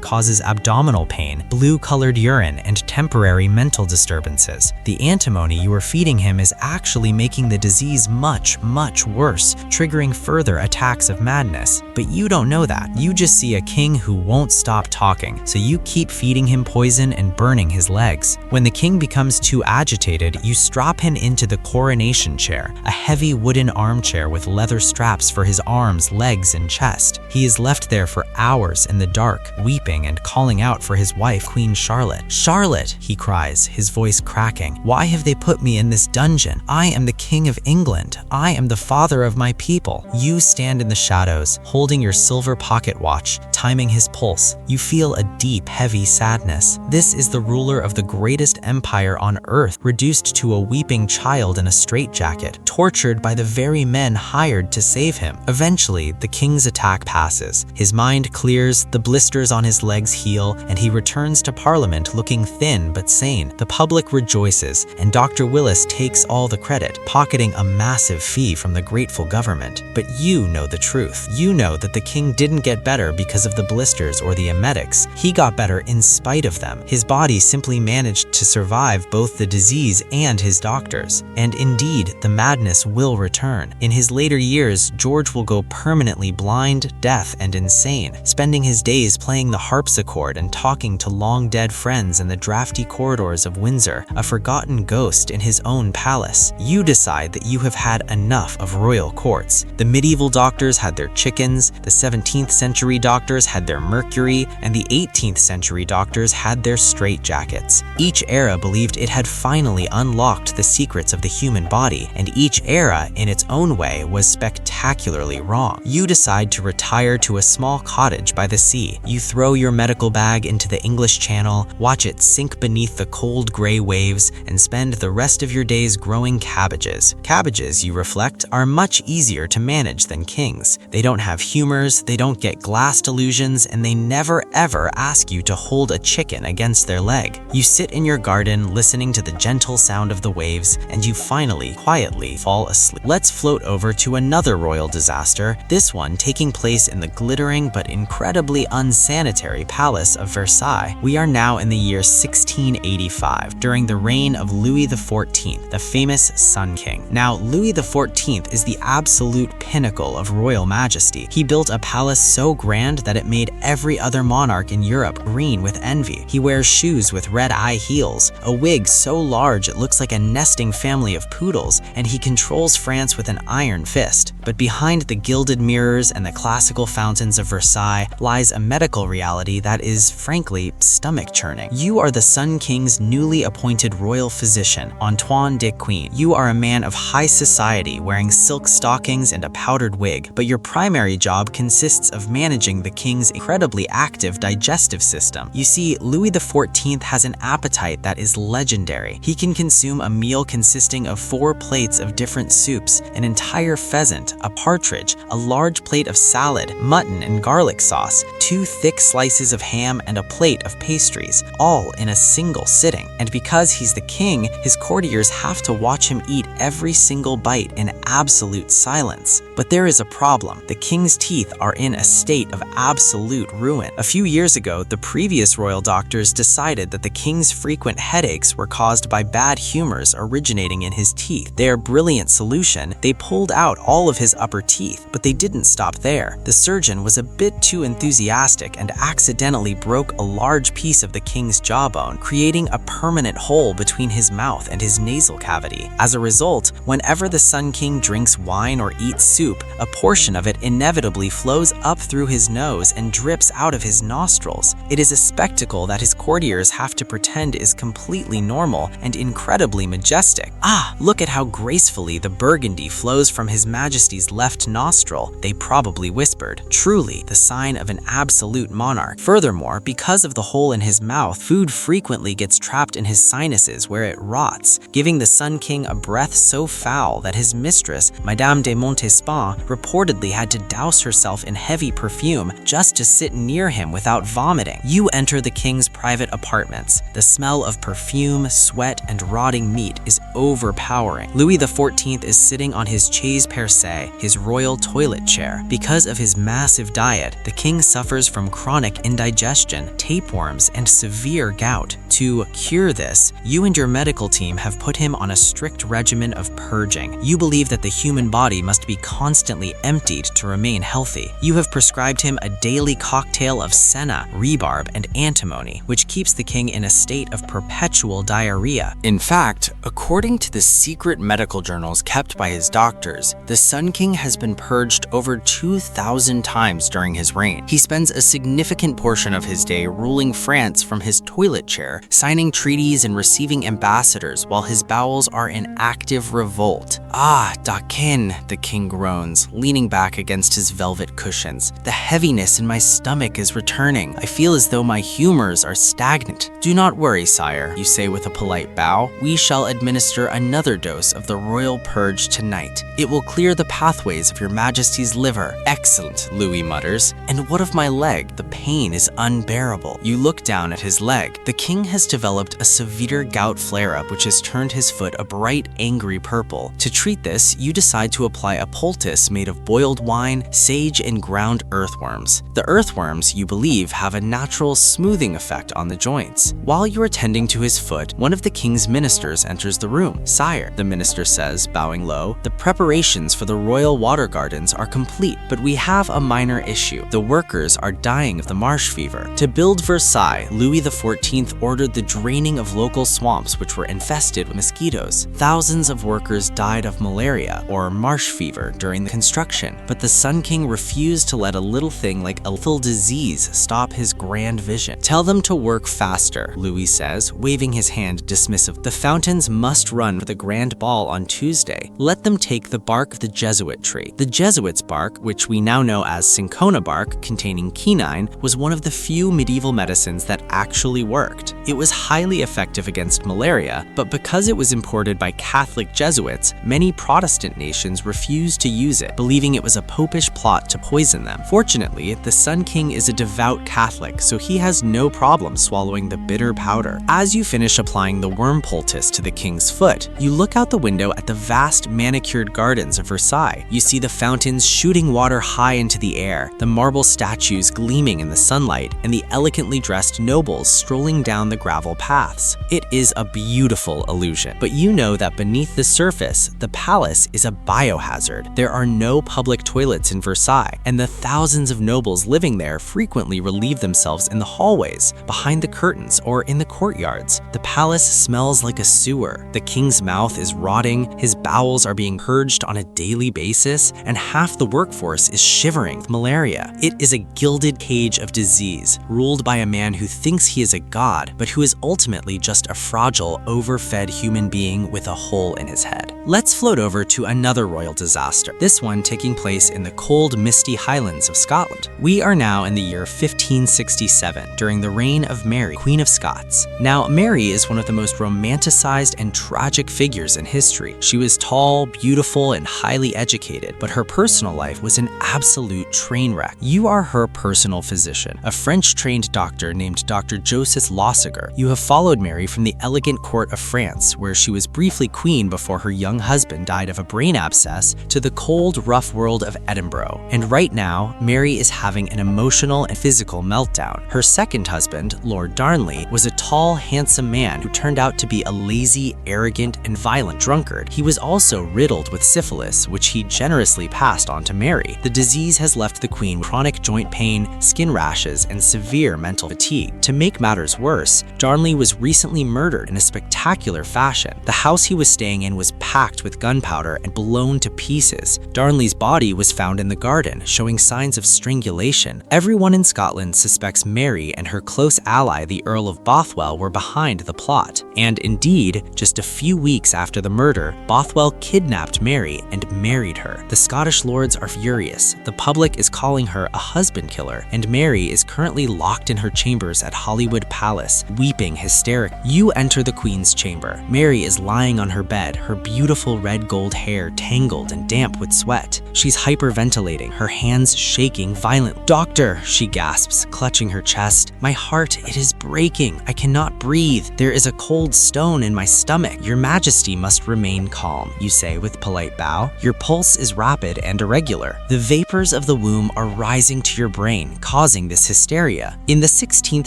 causes abdominal pain, blue-colored urine, and temporary mental disturbances. The antimony you are feeding him is actually making the disease much worse, triggering further attacks of madness. But you don't know that. You just see a king who won't stop talking, so you keep feeding him poison and burning his legs. When the king becomes too agitated, you strap him into the coronation chair, a heavy wooden armchair with leather straps for his arms, legs, and chest. He is left there for hours in the dark, weeping and calling out for his wife, Queen Charlotte. "Charlotte," he cries, his voice cracking. "Why have they put me in this dungeon? I am the King of England. I am the father of my people." You stand in the shadows, holding your silver pocket watch, timing his pulse. You feel a deep, heavy sadness. This is the ruler of the greatest empire on earth, reduced to a weeping child in a straitjacket, tortured by the very men hired to save him. Eventually, the king's attack passes. His mind clears, the blisters on his legs heal, and he returns to Parliament looking thin but sane. The public rejoices, and Dr. Willis takes all the credit, pocketing a massive fee from the grateful government. But you know the truth. You know that the king didn't get better because of the blisters or the emetics. He got better in spite of them. His body simply managed to survive both the disease and his doctors. And indeed, the madness will return. In his later years, George will go permanently blind, deaf, and insane, spending his days playing the harpsichord and talking to long-dead friends in the drafty corridors of Windsor, a forgotten ghost in his own palace. You decide that you have had enough of royal courts. The medieval doctors had their chickens, the 17th century doctors had their mercury, and the 18th century doctors had their straitjackets. Each era believed it had finally unlocked the secrets of the human body, and each era, in its own way, was spectacularly wrong. You decide to retire to a small cottage by the sea. You throw your medical bag into the English Channel, watch it sink beneath the cold gray waves, and spend the rest of your days growing cabbages. Cabbages, you reflect, are much easier to manage than kings. They don't have humors, they don't get glass delusions, and they never ever ask you to hold a chicken against their leg. You sit in your garden listening to the gentle sound of the waves, and you finally, quietly fall asleep. Let's float over to another royal disaster, this one taking place in the glittering but incredibly unsanitary palace of Versailles. We are now in the year 1685, during the reign of Louis XIV, the famous Sun King. Now, Louis XIV is the absolute pinnacle of royal majesty. He built a palace so grand that it made every other monarch in Europe green with envy. He wears shoes with red high heels, a wig so large it looks like a nesting family of poodles, and he controls France with an iron fist. But behind the gilded mirrors and the classical fountains of Versailles lies a medical reality that is, frankly, stomach-churning. You are the Sun King's newly appointed royal physician, Antoine de Queen. You are a man of high society wearing silk stockings and a powdered wig, but your primary job consists of managing the king's incredibly active digestive system. You see, Louis XIV has an appetite that is legendary. He can consume a meal consisting of 4 plates of different soups, an entire pheasant, a partridge, a large plate of salad, mutton and garlic sauce, 2 thick slices of ham, and a plate of pastries, all in a single sitting. And because he's the king, his courtiers have to watch him eat every single bite in absolute silence. But there is a problem. The king's teeth are in a state of absolute ruin. A few years ago, the previous royal doctors decided that the king's frequent headaches were caused by bad humors originating in his teeth. Their brilliant solution, they pulled out all of his upper teeth, but they didn't stop there. The surgeon was a bit too enthusiastic and accidentally broke broke a large piece of the king's jawbone, creating a permanent hole between his mouth and his nasal cavity. As a result, whenever the Sun King drinks wine or eats soup, a portion of it inevitably flows up through his nose and drips out of his nostrils. It is a spectacle that his courtiers have to pretend is completely normal and incredibly majestic. Ah, look at how gracefully the burgundy flows from His Majesty's left nostril, they probably whispered. Truly, the sign of an absolute monarch. Furthermore, because of the hole in his mouth, food frequently gets trapped in his sinuses where it rots, giving the Sun King a breath so foul that his mistress, Madame de Montespan, reportedly had to douse herself in heavy perfume just to sit near him without vomiting. You enter the king's private apartments. The smell of perfume, sweat, and rotting meat is overpowering. Louis XIV is sitting on his chaise percée, his royal toilet chair. Because of his massive diet, the king suffers from chronic indigestion, tapeworms, and severe gout. To cure this, you and your medical team have put him on a strict regimen of purging. You believe that the human body must be constantly emptied to remain healthy. You have prescribed him a daily cocktail of senna, rhubarb, and antimony, which keeps the king in a state of perpetual diarrhea. In fact, according to the secret medical journals kept by his doctors, the Sun King has been purged over 2,000 times during his reign. He spends a significant portion of his day ruling France from his toilet chair, signing treaties and receiving ambassadors while his bowels are in active revolt. Ah, decaying, the king groans, leaning back against his velvet cushions. The heaviness in my stomach is returning. I feel as though my humors are stagnant. Do not worry, sire, you say with a polite bow. We shall administer another dose of the royal purge tonight. It will clear the pathways of your majesty's liver. Excellent, Louis mutters. And what of my leg? The pain is unbearable. You look down at his leg. The king has developed a severe gout flare-up which has turned his foot a bright, angry purple. To treat this, you decide to apply a poultice made of boiled wine, sage, and ground earthworms. The earthworms, you believe, have a natural smoothing effect on the joints. While you are tending to his foot, one of the king's ministers enters the room. Sire, the minister says, bowing low, the preparations for the royal water gardens are complete, but we have a minor issue. The workers are dying of the marsh fever. To build Versailles, Louis XIV ordered the draining of local swamps which were infested with mosquitoes. Thousands of workers died of malaria or marsh fever during the construction, but the Sun King refused to let a little thing like a little disease stop his grand vision. Tell them to work faster, Louis says, waving his hand dismissive. The fountains must run for the grand ball on Tuesday. Let them take the bark of the Jesuit tree. The Jesuit's bark, which we now know as cinchona bark containing quinine, was one of the few medieval medicines that actually worked. It was highly effective against malaria, but because it was imported by Catholic Jesuits, many Protestant nations refused to use it, believing it was a popish plot to poison them. Fortunately, the Sun King is a devout Catholic, so he has no problem swallowing the bitter powder. As you finish applying the worm poultice to the king's foot, you look out the window at the vast manicured gardens of Versailles. You see the fountains shooting water high into the air, the marble statues gleaming in the sunlight, and the elegantly dressed nobles strolling down the gravel paths. It is a beautiful illusion, but you know that beneath the surface, the palace is a biohazard. There are no public toilets in Versailles, and the thousands of nobles living there frequently relieve themselves in the hallways, behind the curtains, or in the courtyards. The palace smells like a sewer. The king's mouth is rotting, his bowels are being purged on a daily basis, and half the workforce is shivering with malaria. It is a gilded cage of disease, ruled by a man who thinks he is a god, but who is ultimately just a fragile, overfed human being with a hole in his head. Let's float over to another royal disaster, this one taking place in the cold, misty highlands of Scotland. We are now in the year 1567, during the reign of Mary, Queen of Scots. Now, Mary is one of the most romanticized and tragic figures in history. She was tall, beautiful, and highly educated, but her personal life was an absolute train wreck. You are her personal physician, a French-trained doctor named Dr. Joseph Lossiger. longer. You have followed Mary from the elegant court of France, where she was briefly queen before her young husband died of a brain abscess, to the cold, rough world of Edinburgh. And right now, Mary is having an emotional and physical meltdown. Her second husband, Lord Darnley, was a tall, handsome man who turned out to be a lazy, arrogant, and violent drunkard. He was also riddled with syphilis, which he generously passed on to Mary. The disease has left the queen with chronic joint pain, skin rashes, and severe mental fatigue. To make matters worse, Darnley was recently murdered in a spectacular fashion. The house he was staying in was packed with gunpowder and blown to pieces. Darnley's body was found in the garden, showing signs of strangulation. Everyone in Scotland suspects Mary and her close ally, the Earl of Bothwell, were behind the plot. And indeed, just a few weeks after the murder, Bothwell kidnapped Mary and married her. The Scottish lords are furious. The public is calling her a husband killer, and Mary is currently locked in her chambers at Holyrood Palace, weeping hysterically. You enter the Queen's chamber. Mary is lying on her bed, her beautiful red gold hair tangled and damp with sweat. She's hyperventilating, her hands shaking violently. "Doctor," she gasps, clutching her chest. "My heart, it is breaking. I cannot breathe. There is a cold stone in my stomach." "Your Majesty must remain calm," you say with polite bow. "Your pulse is rapid and irregular. The vapors of the womb are rising to your brain, causing this hysteria." In the 16th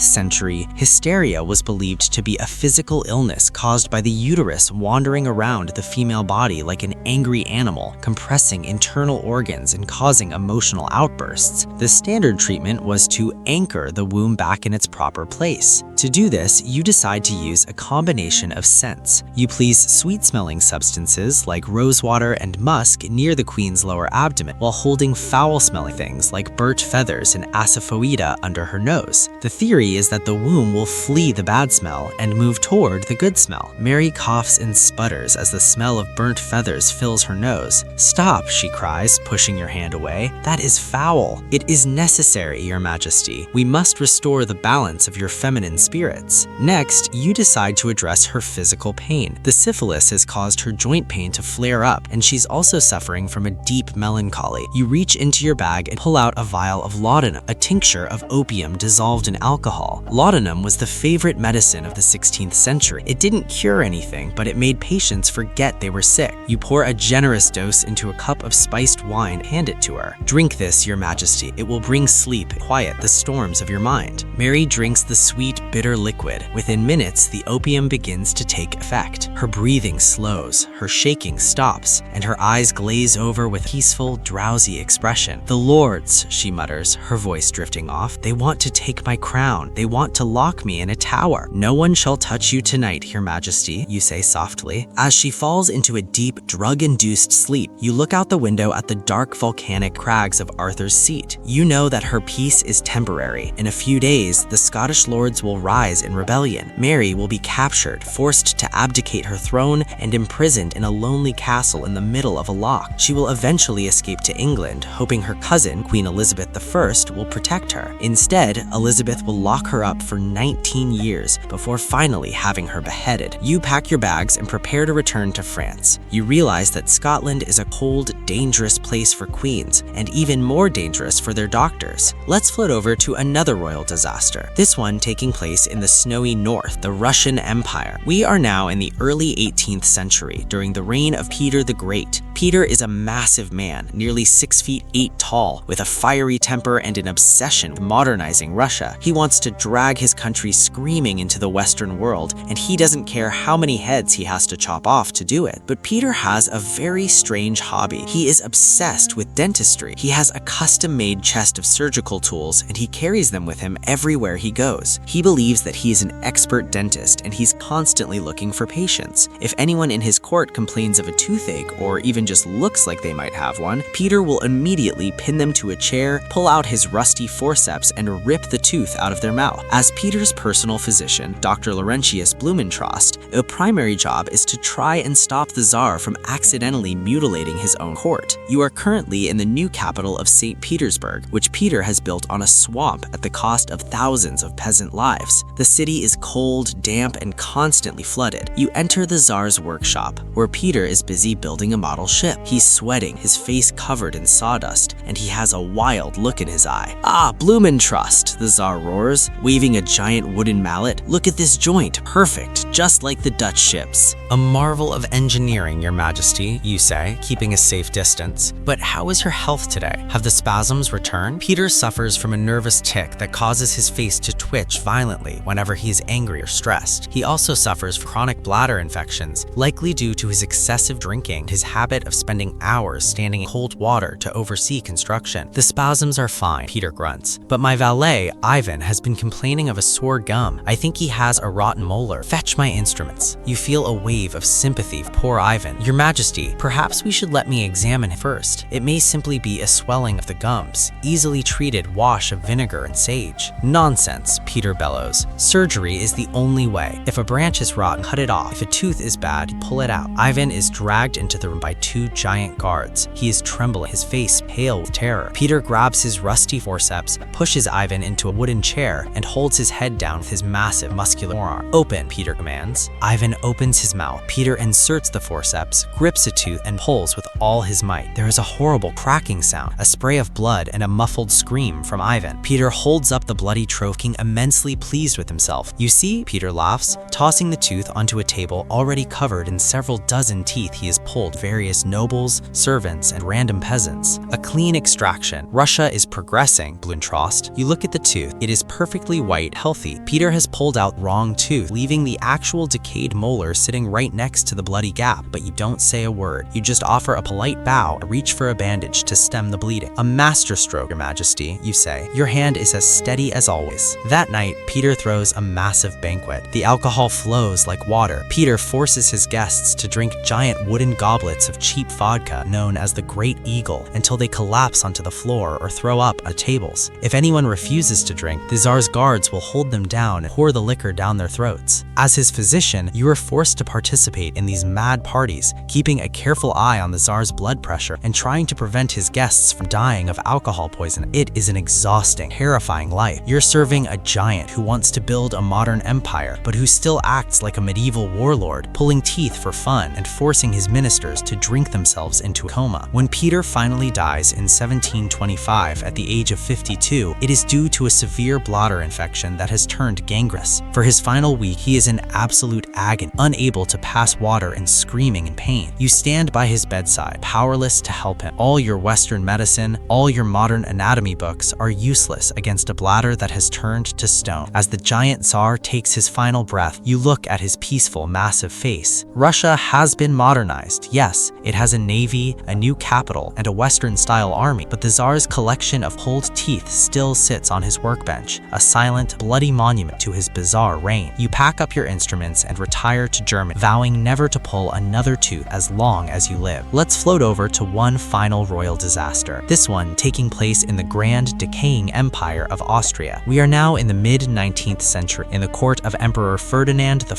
century, hysteria was believed to be a physical illness caused by the uterus wandering around the female body like an angry animal, compressing internal organs and causing emotional outbursts. The standard treatment was to anchor the womb back in its proper place. To do this, you decide to use a combination of scents. You place sweet-smelling substances like rosewater and musk near the queen's lower abdomen, while holding foul-smelling things like birch feathers and asafoetida under her nose. The theory is that the womb will flee the bad smell and move toward the good smell. Mary coughs and sputters as the smell of burnt feathers fills her nose. "Stop," she cries, pushing your hand away. "That is foul." "It is necessary, Your Majesty. We must restore the balance of your feminine spirits." Next, you decide to address her physical pain. The syphilis has caused her joint pain to flare up, and she's also suffering from a deep melancholy. You reach into your bag and pull out a vial of laudanum, a tincture of opium dissolved in alcohol. Laudanum was the favorite medicine of the 16th century. It didn't cure anything, but it made patients forget they were sick. You pour a generous dose into a cup of spiced wine and hand it to her. "Drink this, Your Majesty. It will bring sleep, quiet the storms of your mind." Mary drinks the sweet, bitter liquid. Within minutes, the opium begins to take effect. Her breathing slows, her shaking stops, and her eyes glaze over with a peaceful, drowsy expression. "The lords," she mutters, her voice drifting off, "they want to take my crown. They want to lock me in a tower." "No one shall touch you tonight, Your Majesty," you say softly. As she falls into a deep, drug-induced sleep, you look out the window at the dark volcanic crags of Arthur's Seat. You know that her peace is temporary. In a few days, the Scottish lords will rise in rebellion. Mary will be captured, forced to abdicate her throne, and imprisoned in a lonely castle in the middle of a loch. She will eventually escape to England, hoping her cousin, Queen Elizabeth I, will protect her. Instead, Elizabeth will lock her up for 19 years before finally having her beheaded. You pack your bags and prepare to return to France. You realize that Scotland is a cold, dangerous place for queens, and even more dangerous for their doctors. Let's float over to another royal disaster, this one taking place in the snowy north, the Russian Empire. We are now in the early 18th century, during the reign of Peter the Great. Peter is a massive man, nearly 6 feet 8 tall, with a fiery temper and an obsession with modernizing Russia. He wants to drag his country screaming into the Western world, and he doesn't care how many heads he has to chop off to do it. But Peter has a very strange hobby. He is obsessed with dentistry. He has a custom-made chest of surgical tools, and he carries them with him everywhere he goes. He believes that he is an expert dentist, and he's constantly looking for patients. If anyone in his court complains of a toothache, or even just looks like they might have one, Peter will immediately pin them to a chair, pull out his rusty forceps, and rip the tooth out of their mouth. As Peter's personal physician, Dr. Laurentius Blumentrost, a primary job is to try and stop the Tsar from accidentally mutilating his own court. You are currently in the new capital of St. Petersburg, which Peter has built on a swamp at the cost of thousands of peasant lives. The city is cold, damp, and constantly flooded. You enter the Tsar's workshop, where Peter is busy building a model ship. He's sweating, his face covered in sawdust, and he has a wild look in his eye. "Ah, Blumentrost," the Tsar roars, waving a giant wooden mallet. Look at this joint. Perfect, just like the Dutch ships. A marvel of engineering, Your Majesty, you say, keeping a safe distance. But how is your health today? Have the spasms returned? Peter suffers from a nervous tic that causes his face to twitch violently whenever he is angry or stressed. He also suffers from chronic bladder infections, likely due to his excessive drinking, his habit of spending hours standing in cold water to oversee construction. The spasms are fine, Peter grunts, but my valet, Ivan, has been complaining of a sore gum. I think he has a rotten molar. Fetch my instruments. You feel a wave of sympathy for poor Ivan. Your Majesty, perhaps we should let me examine him first. It may simply be a swelling of the gums. Easily treated wash of vinegar and sage. Nonsense, Peter bellows. Surgery is the only way. If a branch is rotten, cut it off. If a tooth is bad, pull it out. Ivan is dragged into the room by two giant guards. He is trembling, his face pale with terror. Peter grabs his rusty forceps, pushes Ivan into a wooden chair, and holds his head down with his massive muscular forearm. Open, Peter commands. Ivan opens his mouth. Peter inserts the forceps, grips a tooth, and pulls with all his might. There is a horrible cracking sound, a spray of blood, and a muffled scream from Ivan. Peter holds up the bloody trophy, immensely pleased with himself. You see, Peter laughs, tossing the tooth onto a table already covered in several dozen teeth. He has pulled various nobles, servants, and random peasants. A clean extraction. Russia is progressing, Bluntrost. You look at the tooth. It is perfectly white, healthy. Peter has pulled out wrong tooth, leaving the actual decayed molar sitting right next to the bloody gap, but you don't say a word. You just offer a polite bow, reach for a bandage to stem the bleeding. A masterstroke, Your Majesty, you say. Your hand is as steady as always. That night, Peter throws a massive banquet. The alcohol flows like water. Peter forces his guests to drink giant wooden goblets of cheap vodka known as the Great Eagle until they collapse onto the floor or throw up at tables. If anyone refuses to drink, the Tsar's guards will hold them down and pour the liquor down their throats. As his physician, you are forced to participate in these mad parties, keeping a careful eye on the Tsar's blood pressure and trying to prevent his guests from dying of alcohol poisoning. It is an exhausting, terrifying life. You're serving a giant who wants to build a modern empire, but who still acts like a medieval warlord, pulling teeth for fun and forcing his ministers to drink themselves into a coma. When Peter finally dies in 1725 at the age of 52, it is due to a severe bladder infection that has turned gangrenous. For his final week, he is in absolute agony, unable to pass water and screaming in pain. You stand by his bedside, powerless to help him. All your Western medicine, all your modern anatomy books are useless against a bladder that has turned to stone. As the giant Tsar takes his final breath, you look at his peaceful, massive face. Russia has been modernized. Yes, it has a navy, a new capital, and a Western-style army, but the Tsar's collection of pulled teeth still sits on his workbench, a silent, bloody monument to his bizarre reign. You pack up your instruments and retire to Germany, vowing never to pull another tooth as long as you live. Let's float over to one final royal disaster, this one taking place in the grand, decaying empire of Austria. We are now in the mid-19th century, in the court of Emperor Ferdinand I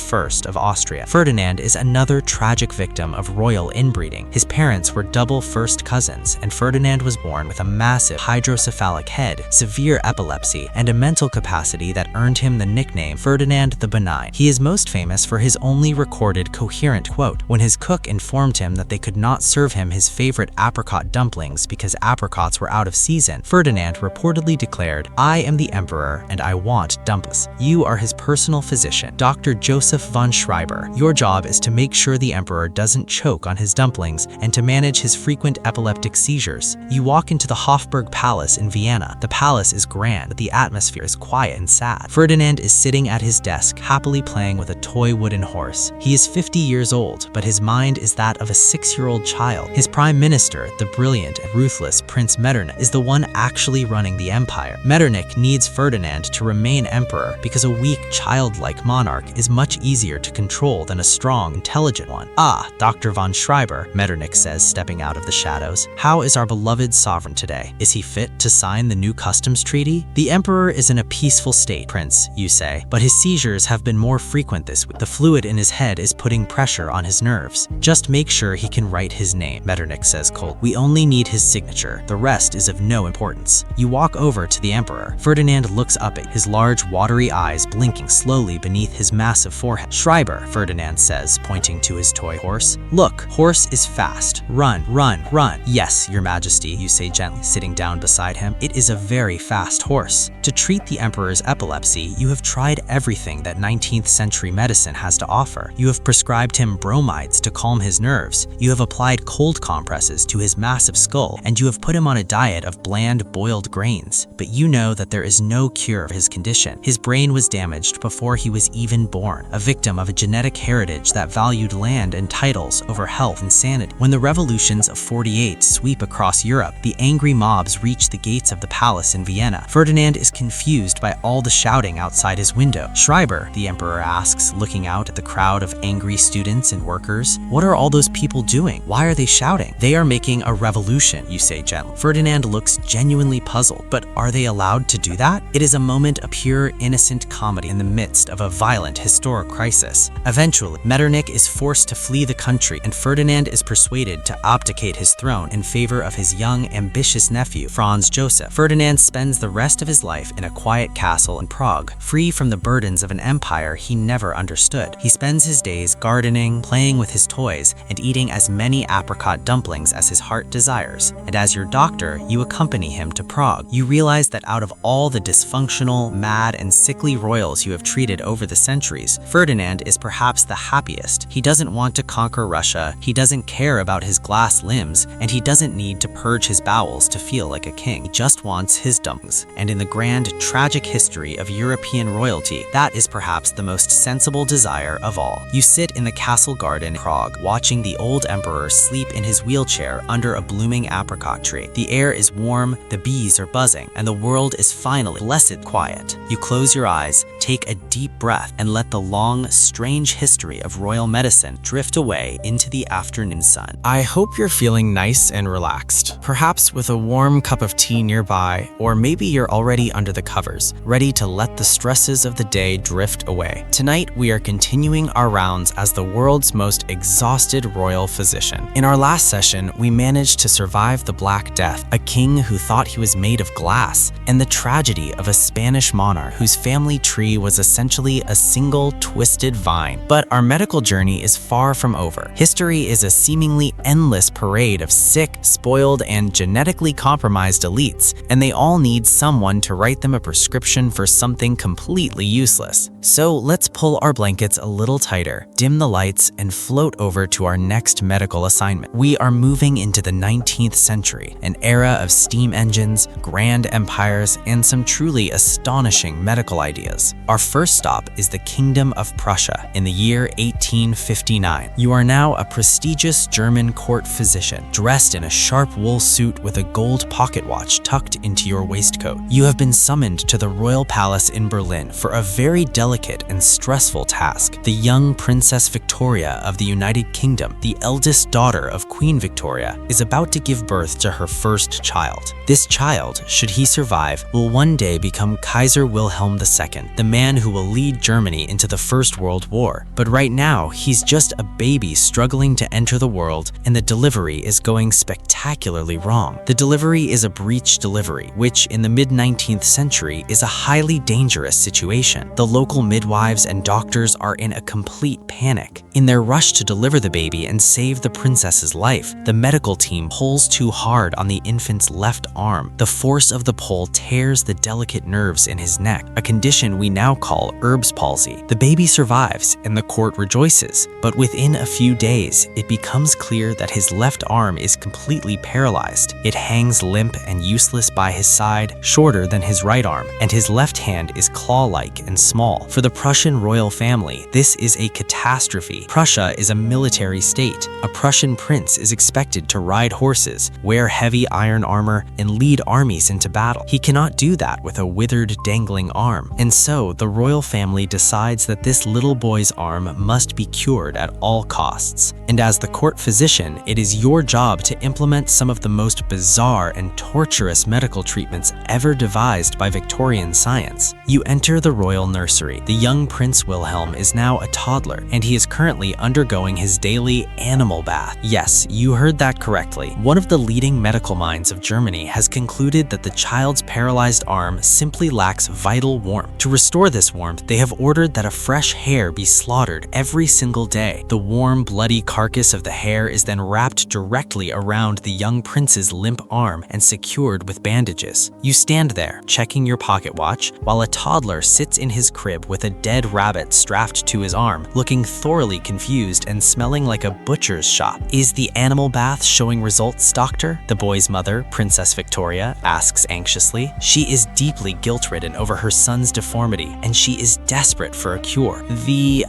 of Austria. Ferdinand is another tragic victim of royal inbreeding. His parents were double first cousins, and Ferdinand was born with a massive hydrocephalic head, severe epilepsy, and a mental capacity that earned him the nickname Ferdinand the Benign. He is most famous for his only recorded coherent quote when his cook informed him that they could not serve him his favorite apricot dumplings because apricots were out of season. Ferdinand reportedly declared, "I am the emperor and I want dumplings." You are his personal physician, Dr. Joseph von Schreiber. Your job is to make sure the emperor doesn't choke on his dumplings and to manage his frequent epileptic seizures. You walk into the Hofburg Palace in Vienna. The palace is grand, but the atmosphere is quiet and sad. Ferdinand is sitting at his desk, happily playing with a toy wooden horse. He is 50 years old, but his mind is that of a 6-year-old child. His prime minister, the brilliant and ruthless Prince Metternich, is the one actually running the empire. Metternich needs Ferdinand to remain emperor because a weak, childlike monarch is much easier to control than a strong, intelligent one. "Ah, Dr. von Schreiber," Metternich says, stepping out of the shadows. "How is our beloved sovereign today? Is he fit to sign the new customs treaty?" "The emperor is in a peaceful state, Prince," you say, "but his seizures have been more frequent this week. The fluid in his head is putting pressure on his nerves. Just make sure he can write his name," Metternich says cold. "We only need his signature. The rest is of no importance." You walk over to the emperor. Ferdinand looks up at his large, watery eyes blinking slowly beneath his massive forehead. "Schreiber," Ferdinand says, pointing to his toy horse. "Look, horse is fast. Run, run, run." "Yes, Your Majesty," you say gently, sitting down beside him. "It is a very fast horse." To treat the emperor's epilepsy, you have have tried everything that 19th century medicine has to offer. You have prescribed him bromides to calm his nerves. You have applied cold compresses to his massive skull, and you have put him on a diet of bland boiled grains. But you know that there is no cure for his condition. His brain was damaged before he was even born, a victim of a genetic heritage that valued land and titles over health and sanity. When the revolutions of '48 sweep across Europe, the angry mobs reach the gates of the palace in Vienna. Ferdinand is confused by all the shouting outside his window. "Schreiber," the emperor asks, looking out at the crowd of angry students and workers, "what are all those people doing? Why are they shouting?" "They are making a revolution," you say gently. Ferdinand looks genuinely puzzled. But are they allowed to do that? It is a moment of pure, innocent comedy in the midst of a violent historic crisis. Eventually, Metternich is forced to flee the country, and Ferdinand is persuaded to abdicate his throne in favor of his young, ambitious nephew, Franz Joseph. Ferdinand spends the rest of his life in a quiet castle in Prague, free from the burdens of an empire he never understood. He spends his days gardening, playing with his toys, and eating as many apricot dumplings as his heart desires. And as your doctor, you accompany him to Prague. You realize that out of all the dysfunctional, mad, and sickly royals you have treated over the centuries, Ferdinand is perhaps the happiest. He doesn't want to conquer Russia, he doesn't care about his glass limbs, and he doesn't need to purge his bowels to feel like a king. He just wants his dumplings. And in the grand, tragic history of European royalty, that is perhaps the most sensible desire of all. You sit in the castle garden in Prague, watching the old emperor sleep in his wheelchair under a blooming apricot tree. The air is warm, the bees are buzzing, and the world is finally blessed quiet. You close your eyes, take a deep breath, and let the long, strange history of royal medicine drift away into the afternoon sun. I hope you're feeling nice and relaxed, perhaps with a warm cup of tea nearby, or maybe you're already under the covers, ready to let the stresses of the day drift away. Tonight, we are continuing our rounds as the world's most exhausted royal physician. In our last session, we managed to survive the Black Death, a king who thought he was made of glass, and the tragedy of a Spanish monarch whose family tree was essentially a single twisted vine. But our medical journey is far from over. History is a seemingly endless parade of sick, spoiled, and genetically compromised elites, and they all need someone to write them a prescription for something completely useless. So let's pull our blankets a little tighter, dim the lights, and float over to our next medical assignment. We are moving into the 19th century, an era of steam engines, grand empires, and some truly astonishing medical ideas. Our first stop is the Kingdom of Prussia in the year 1859. You are now a prestigious German court physician, dressed in a sharp wool suit with a gold pocket watch tucked into your waistcoat. You have been summoned to the royal palace in Berlin for a very delicate and stressful task. The young Princess Victoria of the United Kingdom, the eldest daughter of Queen Victoria, is about to give birth to her first child. This child, should he survive, will one day become Kaiser Wilhelm II, the man who will lead Germany into the First World War. But right now, he's just a baby struggling to enter the world, and the delivery is going spectacularly wrong. The delivery is a breech delivery, which in the mid-19th century is a highly dangerous situation. The local midwives and doctors are in a complete panic. In their rush to deliver the baby and save the princess's life, the medical team pulls too hard on the infant's left arm. The force of the pull tears the delicate nerves in his neck, a condition we now call Erb's palsy. The baby survives, and the court rejoices, but within a few days, it becomes clear that his left arm is completely paralyzed. It hangs limp and useless by his side, shorter than his right arm, and his left hand is claw-like and small. For the Prussian royal family, this is a catastrophe. Prussia is a military state. A Prussian prince is expected to ride horses, wear heavy iron armor, and lead armies into battle. He cannot do that with a withered, dangling arm. And so, the royal family decides that this little boy's arm must be cured at all costs. And as the court physician, it is your job to implement some of the most bizarre and torturous medical treatments ever devised by Victorian science. You enter the royal nursery. The young Prince Wilhelm is now a toddler, and he is currently undergoing his daily animal bath. Yes, you heard that correctly. One of the leading medical minds of Germany has concluded that the child's paralyzed arm simply lacks vital warmth. To restore For this warmth, they have ordered that a fresh hare be slaughtered every single day. The warm, bloody carcass of the hare is then wrapped directly around the young prince's limp arm and secured with bandages. You stand there, checking your pocket watch, while a toddler sits in his crib with a dead rabbit strapped to his arm, looking thoroughly confused and smelling like a butcher's shop. "Is the animal bath showing results, doctor?" the boy's mother, Princess Victoria, asks anxiously. She is deeply guilt-ridden over her son's deformity, and she is desperate for a cure. The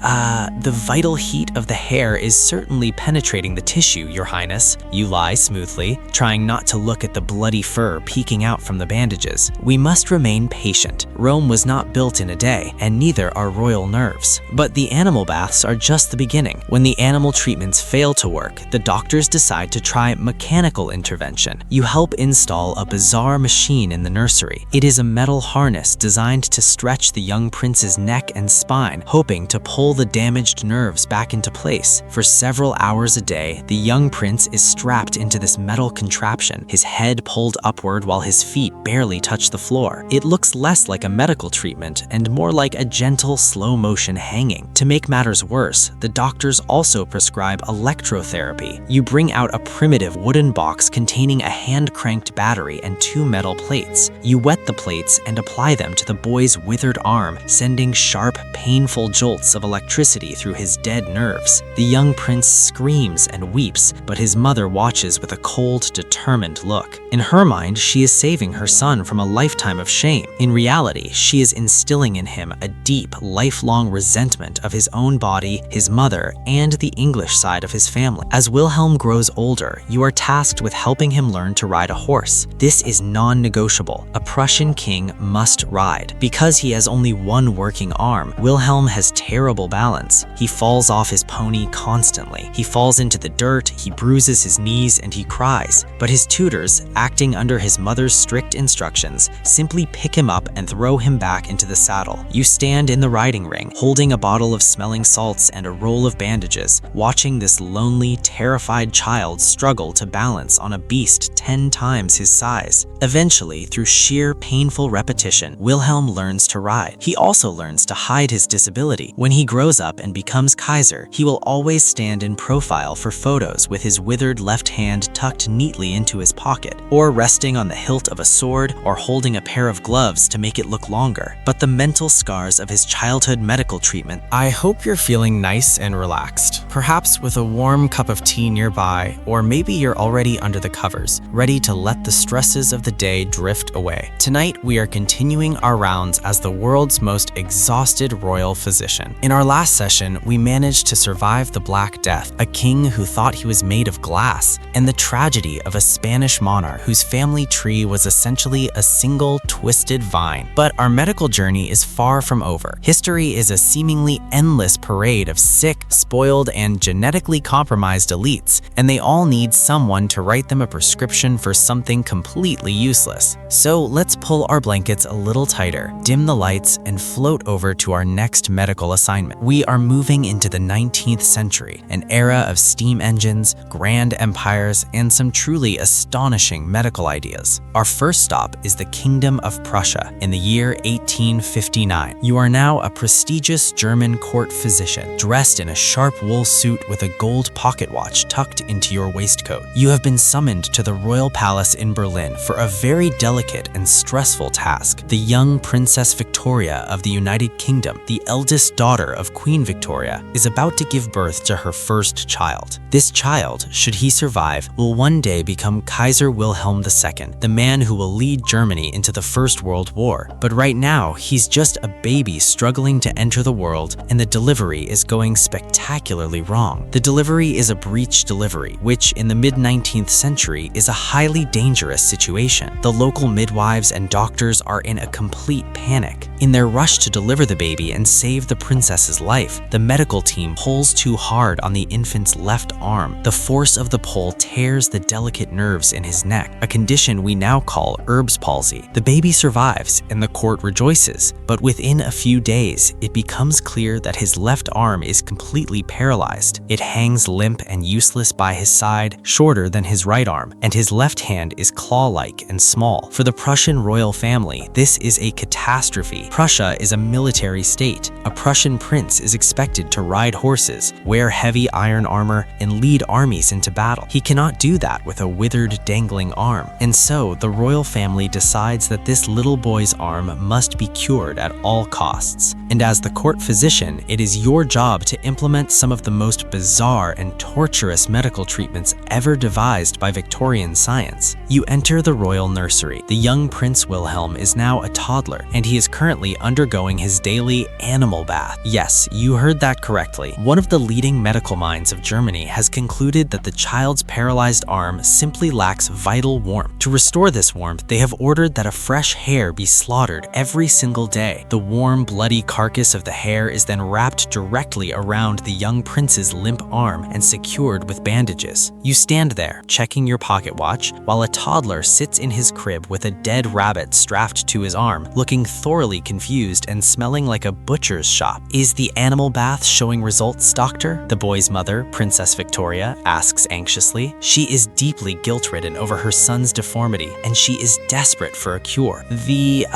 vital heat of the hair is certainly penetrating the tissue, Your Highness." You lie smoothly, trying not to look at the bloody fur peeking out from the bandages. "We must remain patient. Rome was not built in a day, and neither are royal nerves. But the animal baths are just the beginning. When the animal treatments fail to work, the doctors decide to try mechanical intervention. You help install a bizarre machine in the nursery. It is a metal harness designed to stretch the young prince's neck and spine, hoping to pull the damaged nerves back into place. For several hours a day, the young prince is strapped into this metal contraption, his head pulled upward while his feet barely touch the floor. It looks less like a medical treatment and more like a gentle, slow-motion hanging. To make matters worse, the doctors also prescribe electrotherapy. You bring out a primitive wooden box containing a hand-cranked battery and 2 metal plates. You wet the plates and apply them to the boy's withered arm, sending sharp, painful jolts of electricity through his dead nerves. The young prince screams and weeps, but his mother watches with a cold, determined look. In her mind, she is saving her son from a lifetime of shame. In reality, she is instilling in him a deep, lifelong resentment of his own body, his mother, and the English side of his family. As Wilhelm grows older, you are tasked with helping him learn to ride a horse. This is non-negotiable. A Prussian king must ride. Because he has only one working arm, Wilhelm has terrible balance. He falls off his pony constantly. He falls into the dirt, he bruises his knees, and he cries. But his tutors, acting under his mother's strict instructions, simply pick him up and throw him back into the saddle. You stand in the riding ring, holding a bottle of smelling salts and a roll of bandages, watching this lonely, terrified child struggle to balance on a beast 10 times his size. Eventually, through sheer painful repetition, Wilhelm learns to ride. He also learns to hide his disability. When he grows up and becomes Kaiser, he will always stand in profile for photos with his withered left hand tucked neatly into his pocket, or resting on the hilt of a sword, or holding a pair of gloves to make it look longer. But the mental scars of his childhood medical treatment. I hope you're feeling nice and relaxed, perhaps with a warm cup of tea nearby, or maybe you're already under the covers, ready to let the stresses of the day drift away. Tonight, we are continuing our rounds as the world's most exhausted royal physician. In our last session, we managed to survive the Black Death, a king who thought he was made of glass, and the tragedy of a Spanish monarch whose family tree was essentially a single twisted vine. But our medical journey is far from over. History is a seemingly endless parade of sick, spoiled, and genetically compromised elites, and they all need someone to write them a prescription for something completely useless. So let's pull our blankets a little tighter, dim the lights, and float over to our next medical assignment. We are moving into the 19th century, an era of steam engines, grand empires, and some truly astonishing medical ideas. Our first stop is the Kingdom of Prussia in the year 1859. You are now a prestigious German court physician, dressed in a sharp wool suit with a gold pocket watch tucked into your waistcoat. You have been summoned to the royal palace in Berlin for a very delicate and stressful task. The young Princess Victoria of the United Kingdom, the eldest daughter of Queen Victoria, is about to give birth to her first child. This child, should he survive, will one day become Kaiser Wilhelm II, the man who will lead Germany into the First World War. But right now, he's just a baby struggling to enter the world, and the delivery is going spectacularly wrong. The delivery is a breech delivery, which in the mid-19th century is a highly dangerous situation. The local midwives and doctors are in a complete panic. In their rush to deliver the baby and save the princess's life, the medical team pulls too hard on the infant's left arm. The force of the pull tears the delicate nerves in his neck, a condition we now call Erb's palsy. The baby survives, and the court rejoices, but within a few days, it becomes clear that his left arm is completely paralyzed. It hangs limp and useless by his side, shorter than his right arm, and his left hand is claw-like and small. For the Prussian royal family, this is a catastrophe. Prussia is a military state. A Prussian prince is expected to ride horses, wear heavy iron armor, and lead armies into battle. He cannot do that with a withered, dangling arm. And so, the royal family decides that this little boy's arm must be cured at all costs. And as the court physician, it is your job to implement some of the most bizarre and torturous medical treatments ever devised by Victorian science. You enter the royal nursery. The young Prince Wilhelm is now a toddler, and he is currently undergoing his daily animal bath. Yes, you heard that correctly. One of the leading medical minds of Germany has concluded that the child's paralyzed arm simply lacks vital warmth. To restore this warmth, they have ordered that a fresh hare be slaughtered every single day. The warm, bloody carcass of the hare is then wrapped directly around the young prince's limp arm and secured with bandages. You stand there, checking your pocket watch, while a toddler sits in his crib with a dead rabbit strapped to his arm, looking thoroughly confused and smelling like a butcher's shop. Is the animal bath showing results, doctor? The boy's mother, Princess Victoria, asks anxiously. She is deeply guilt-ridden over her son's deformity, and she is desperate for a cure. The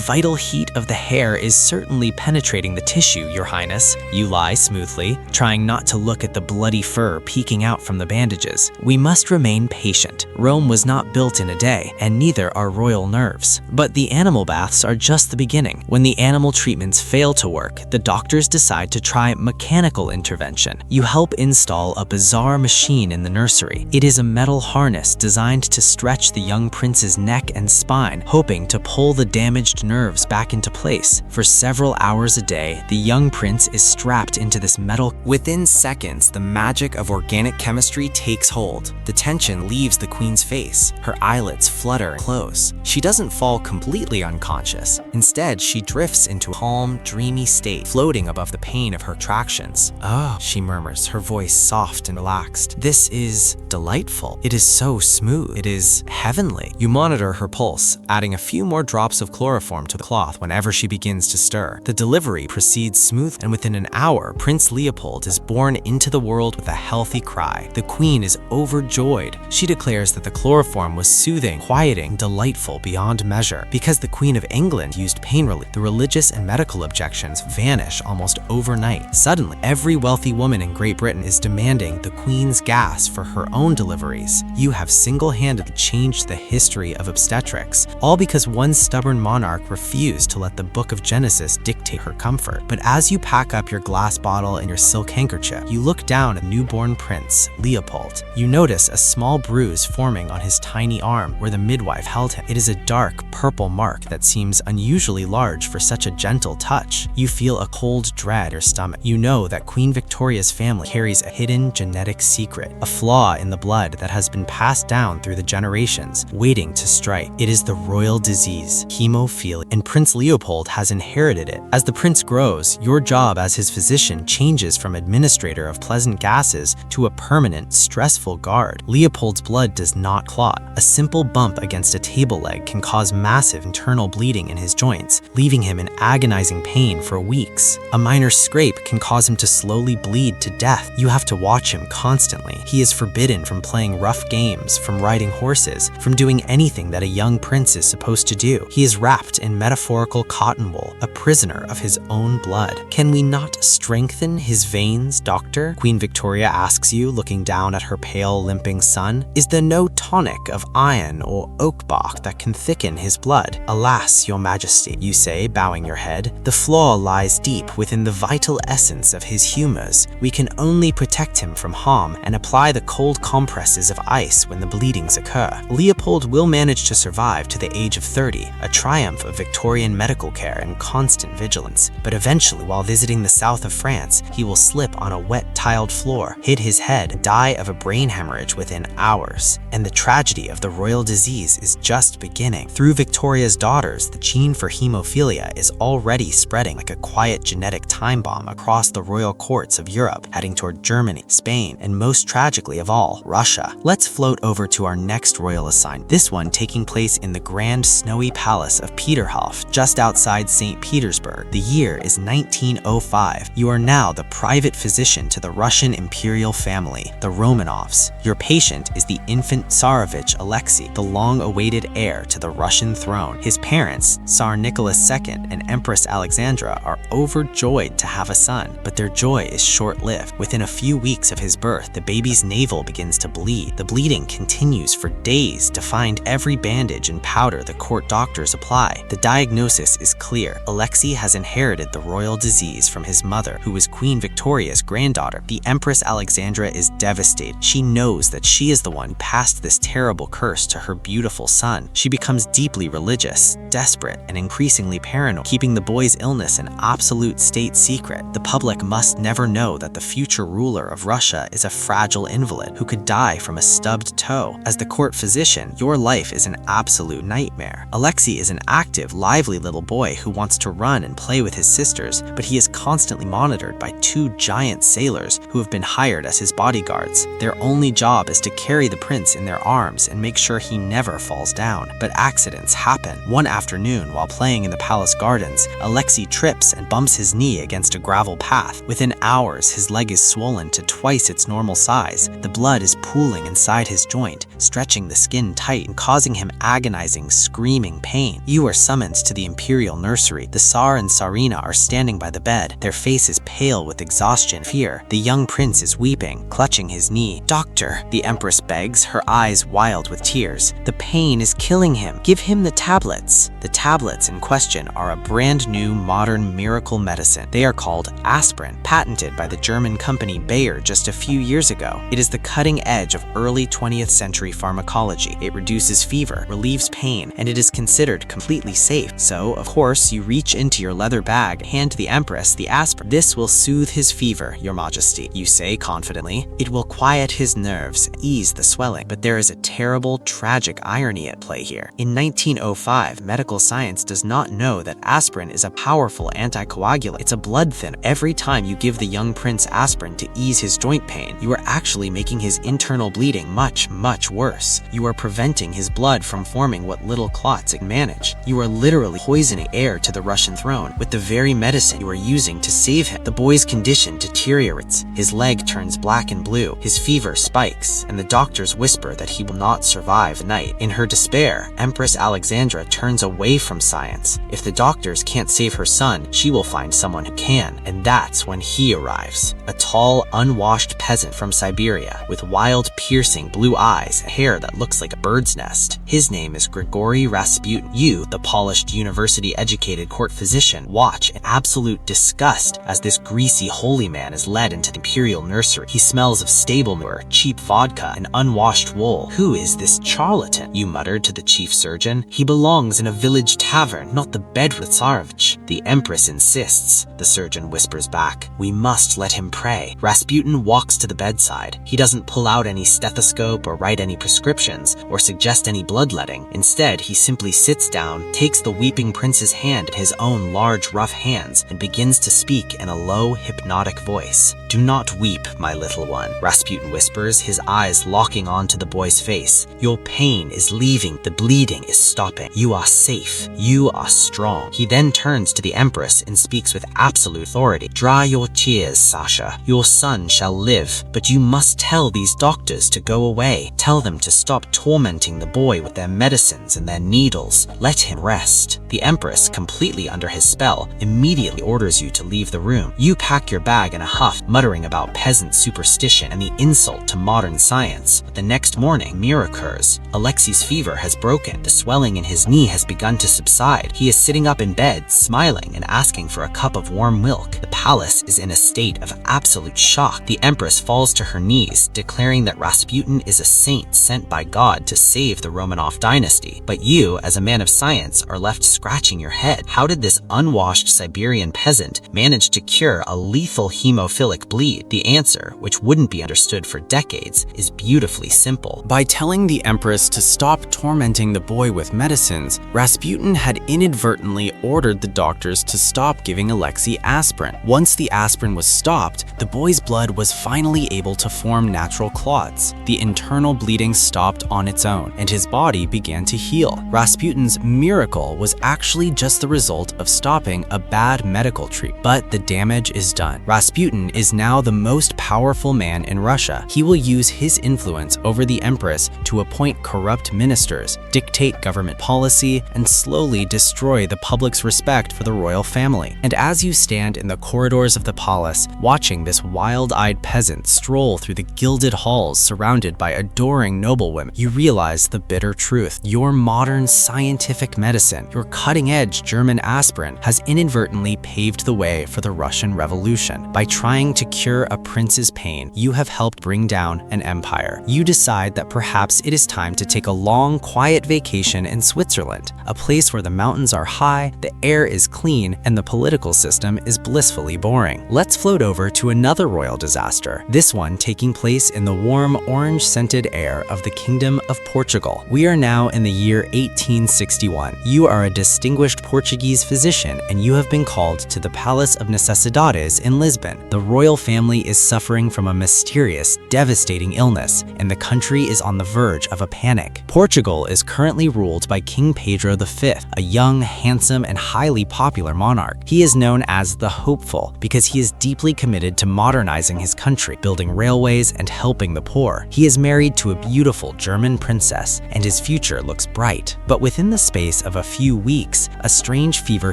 vital heat of the hair is certainly penetrating the tissue, Your Highness. You lie smoothly, trying not to look at the bloody fur peeking out from the bandages. We must remain patient. Rome was not built in a day, and neither are royal nerves. But the animal baths are just the beginning. When the animal treatments fail to work, the doctors decide to try mechanical intervention. You help install a bizarre machine in the nursery. It is a metal harness designed to stretch the young prince's neck and spine, hoping to pull the damaged nerves back into place. For several hours a day, the young prince is strapped into this metal. Within seconds, the magic of organic chemistry takes hold. The tension leaves the queen's face. Her eyelids flutter and close. She doesn't fall completely unconscious. Instead, she drifts into a calm, dreamy state, floating above the pain of her contractions. "Oh," she murmurs, her voice soft and relaxed. "This is delightful. It is so smooth. It is heavenly." You monitor her pulse, adding a few more drops of chloroform to the cloth whenever she begins to stir. The delivery proceeds smoothly, and within an hour, Prince Leopold is born into the world with a healthy cry. The queen is overjoyed. She declares that the chloroform was soothing, quieting, delightful beyond measure. Because the Queen of England used pain relief, the religious and medical objections vanish almost overnight. Suddenly, every wealthy woman in Great Britain is demanding the queen's gas for her own deliveries. You have single-handedly changed the history of obstetrics, all because one stubborn monarch refused to let the book of Genesis dictate her comfort. But as you pack up your glass bottle and your silk handkerchief, you look down at newborn Prince Leopold. You notice a small bruise forming on his tiny arm where the midwife held him. It is a dark, purple mark that seems unusually large for such a gentle touch. You feel a cold dread in your stomach. You know that Queen Victoria's family carries a hidden genetic secret, a flaw in the blood that has been passed down through the generations, waiting to strike. It is the royal disease, hemophilia, and Prince Leopold has inherited it. As the prince grows, your job as his physician changes from administrator of pleasant gases to a permanent, stressful guard. Leopold's blood does not clot. A simple bump against a table leg can cause massive internal bleeding in his joints, leaving him in agonizing pain for weeks. A minor scrape can cause him to slowly bleed to death. You have to watch him constantly. He is forbidden from playing rough games, from riding horses, from doing anything that a young prince is supposed to do. He is wrapped in metaphorical cotton wool, a prisoner of his own blood. Can we not strengthen his veins, doctor? Queen Victoria asks you, looking down at her pale, limping son. Is there no tonic of iron or oak bark that can thicken his blood? Alas, your majesty, you say, bowing your head. The flaw lies deep within the vital essence of his humors. We can only protect him from harm and apply the cold compresses of ice when the bleedings occur. Leopold will manage to survive to the age of 30, a triumph of Victorian medical care and constant vigilance. But eventually, while visiting the south of France, he will slip on a wet tiled floor, hit his head, and die of a brain hemorrhage within hours. And the tragedy of the royal disease is just beginning. Through Victoria's daughters, the gene for hemophilia is already spreading like a quiet genetic time bomb across the royal courts of Europe, heading toward Germany, Spain, and most tragically of all, Russia. Let's float over to our next royal assignment, this one taking place in the grand snowy palace of Peterhof, just outside St. Petersburg. The year is 1905. You are now the private physician to the Russian imperial family, the Romanovs. Your patient is the infant Tsarevich Alexei, the long-awaited heir to the Russian throne. His parents, Tsar Nicholas Nicholas II and Empress Alexandra are overjoyed to have a son, but their joy is short-lived. Within a few weeks of his birth, the baby's navel begins to bleed. The bleeding continues for days to find every bandage and powder the court doctors apply. The diagnosis is clear. Alexei has inherited the royal disease from his mother, who was Queen Victoria's granddaughter. The Empress Alexandra is devastated. She knows that she is the one who passed this terrible curse to her beautiful son. She becomes deeply religious, desperate, and increasingly paranoid, keeping the boy's illness an absolute state secret. The public must never know that the future ruler of Russia is a fragile invalid who could die from a stubbed toe. As the court physician, your life is an absolute nightmare. Alexei is an active, lively little boy who wants to run and play with his sisters, but he is constantly monitored by two giant sailors who have been hired as his bodyguards. Their only job is to carry the prince in their arms and make sure he never falls down. But accidents happen. One afternoon, while playing in the palace gardens, Alexei trips and bumps his knee against a gravel path. Within hours, his leg is swollen to twice its normal size. The blood is pooling inside his joint, stretching the skin tight and causing him agonizing, screaming pain. You are summoned to the imperial nursery. The Tsar and Tsarina are standing by the bed, their faces pale with exhaustion and fear. The young prince is weeping, clutching his knee. "Doctor," the empress begs, her eyes wild with tears. "The pain is killing him. Give him the tablets." The tablets in question are a brand new modern miracle medicine. They are called aspirin, patented by the German company Bayer just a few years ago. It is the cutting edge of early 20th century pharmacology. It reduces fever, relieves pain, and it is considered completely safe. So, of course, you reach into your leather bag, hand to the empress the aspirin. "This will soothe his fever, your majesty," you say confidently. "It will quiet his nerves, ease the swelling." But there is a terrible, tragic irony at play here. In 1905, medical science does not know that aspirin is a powerful anticoagulant. It's a blood thinner. Every time you give the young prince aspirin to ease his joint pain, you are actually making his internal bleeding much, much worse. You are preventing his blood from forming what little clots it can manage. You are literally poisoning heir to the Russian throne with the very medicine you are using to save him. The boy's condition deteriorates. His leg turns black and blue, his fever spikes, and the doctors whisper that he will not survive the night. In her despair, Empress Alexandra turns away from science. If the doctors can't save her son, she will find someone who can, and that's when he arrives. A tall, unwashed peasant from Siberia with wild, piercing blue eyes and hair that looks like a bird's nest. His name is Grigory Rasputin. You, the polished, university-educated court physician, watch in absolute disgust as this greasy holy man is led into the imperial nursery. He smells of stable manure, cheap vodka, and unwashed wool. "Who is this charlatan?" you muttered to the chief surgeon. "He belongs in a village tavern, not the bed with Tsarevich." "The empress insists," the surgeon whispers back. "We must let him pray." Rasputin walks to the bedside. He doesn't pull out any stethoscope or write any prescriptions or suggest any bloodletting. Instead, he simply sits down, takes the weeping prince's hand in his own large, rough hands, and begins to speak in a low, hypnotic voice. "Do not weep, my little one," Rasputin whispers, his eyes locking onto the boy's face. "Your pain is leaving. The bleeding is stopping. You are safe. You are strong." He then turns to the empress and speaks with absolute authority. "Dry your tears, Sasha. Your son shall live, but you must tell these doctors to go away. Tell them to stop tormenting the boy with their medicines and their needles. Let him rest." The empress, completely under his spell, immediately orders you to leave the room. You pack your bag in a huff, muttering about peasant superstition and the insult to modern science. But the next morning, mirror occurs. Alexei's fever has broken. The swelling in his knee has begun to subside. He is sitting up in bed, smiling and asking for a cup of warm milk. The palace is in a state of absolute shock. The empress falls to her knees, declaring that Rasputin is a saint sent by God to save the Romanov dynasty. But you, as a man of science, are left scratching your head. How did this unwashed Siberian peasant manage to cure a lethal hemophilic bleed? The answer, which wouldn't be understood for decades, is beautifully simple. By telling the empress to stop tormenting the boy with medicines, Rasputin had inadvertently ordered the doctor doctors to stop giving Alexei aspirin. Once the aspirin was stopped, the boy's blood was finally able to form natural clots. The internal bleeding stopped on its own, and his body began to heal. Rasputin's miracle was actually just the result of stopping a bad medical treatment. But the damage is done. Rasputin is now the most powerful man in Russia. He will use his influence over the empress to appoint corrupt ministers, dictate government policy, and slowly destroy the public's respect for the royal family. And as you stand in the corridors of the palace, watching this wild-eyed peasant stroll through the gilded halls surrounded by adoring noblewomen, you realize the bitter truth. Your modern scientific medicine, your cutting-edge German aspirin, has inadvertently paved the way for the Russian Revolution. By trying to cure a prince's pain, you have helped bring down an empire. You decide that perhaps it is time to take a long, quiet vacation in Switzerland, a place where the mountains are high, the air is clean, and the political system is blissfully boring. Let's float over to another royal disaster, this one taking place in the warm, orange-scented air of the Kingdom of Portugal. We are now in the year 1861. You are a distinguished Portuguese physician, and you have been called to the Palace of Necessidades in Lisbon. The royal family is suffering from a mysterious, devastating illness, and the country is on the verge of a panic. Portugal is currently ruled by King Pedro V, a young, handsome, and highly popular monarch. He is known as the Hopeful because he is deeply committed to modernizing his country, building railways, and helping the poor. He is married to a beautiful German princess, and his future looks bright. But within the space of a few weeks, a strange fever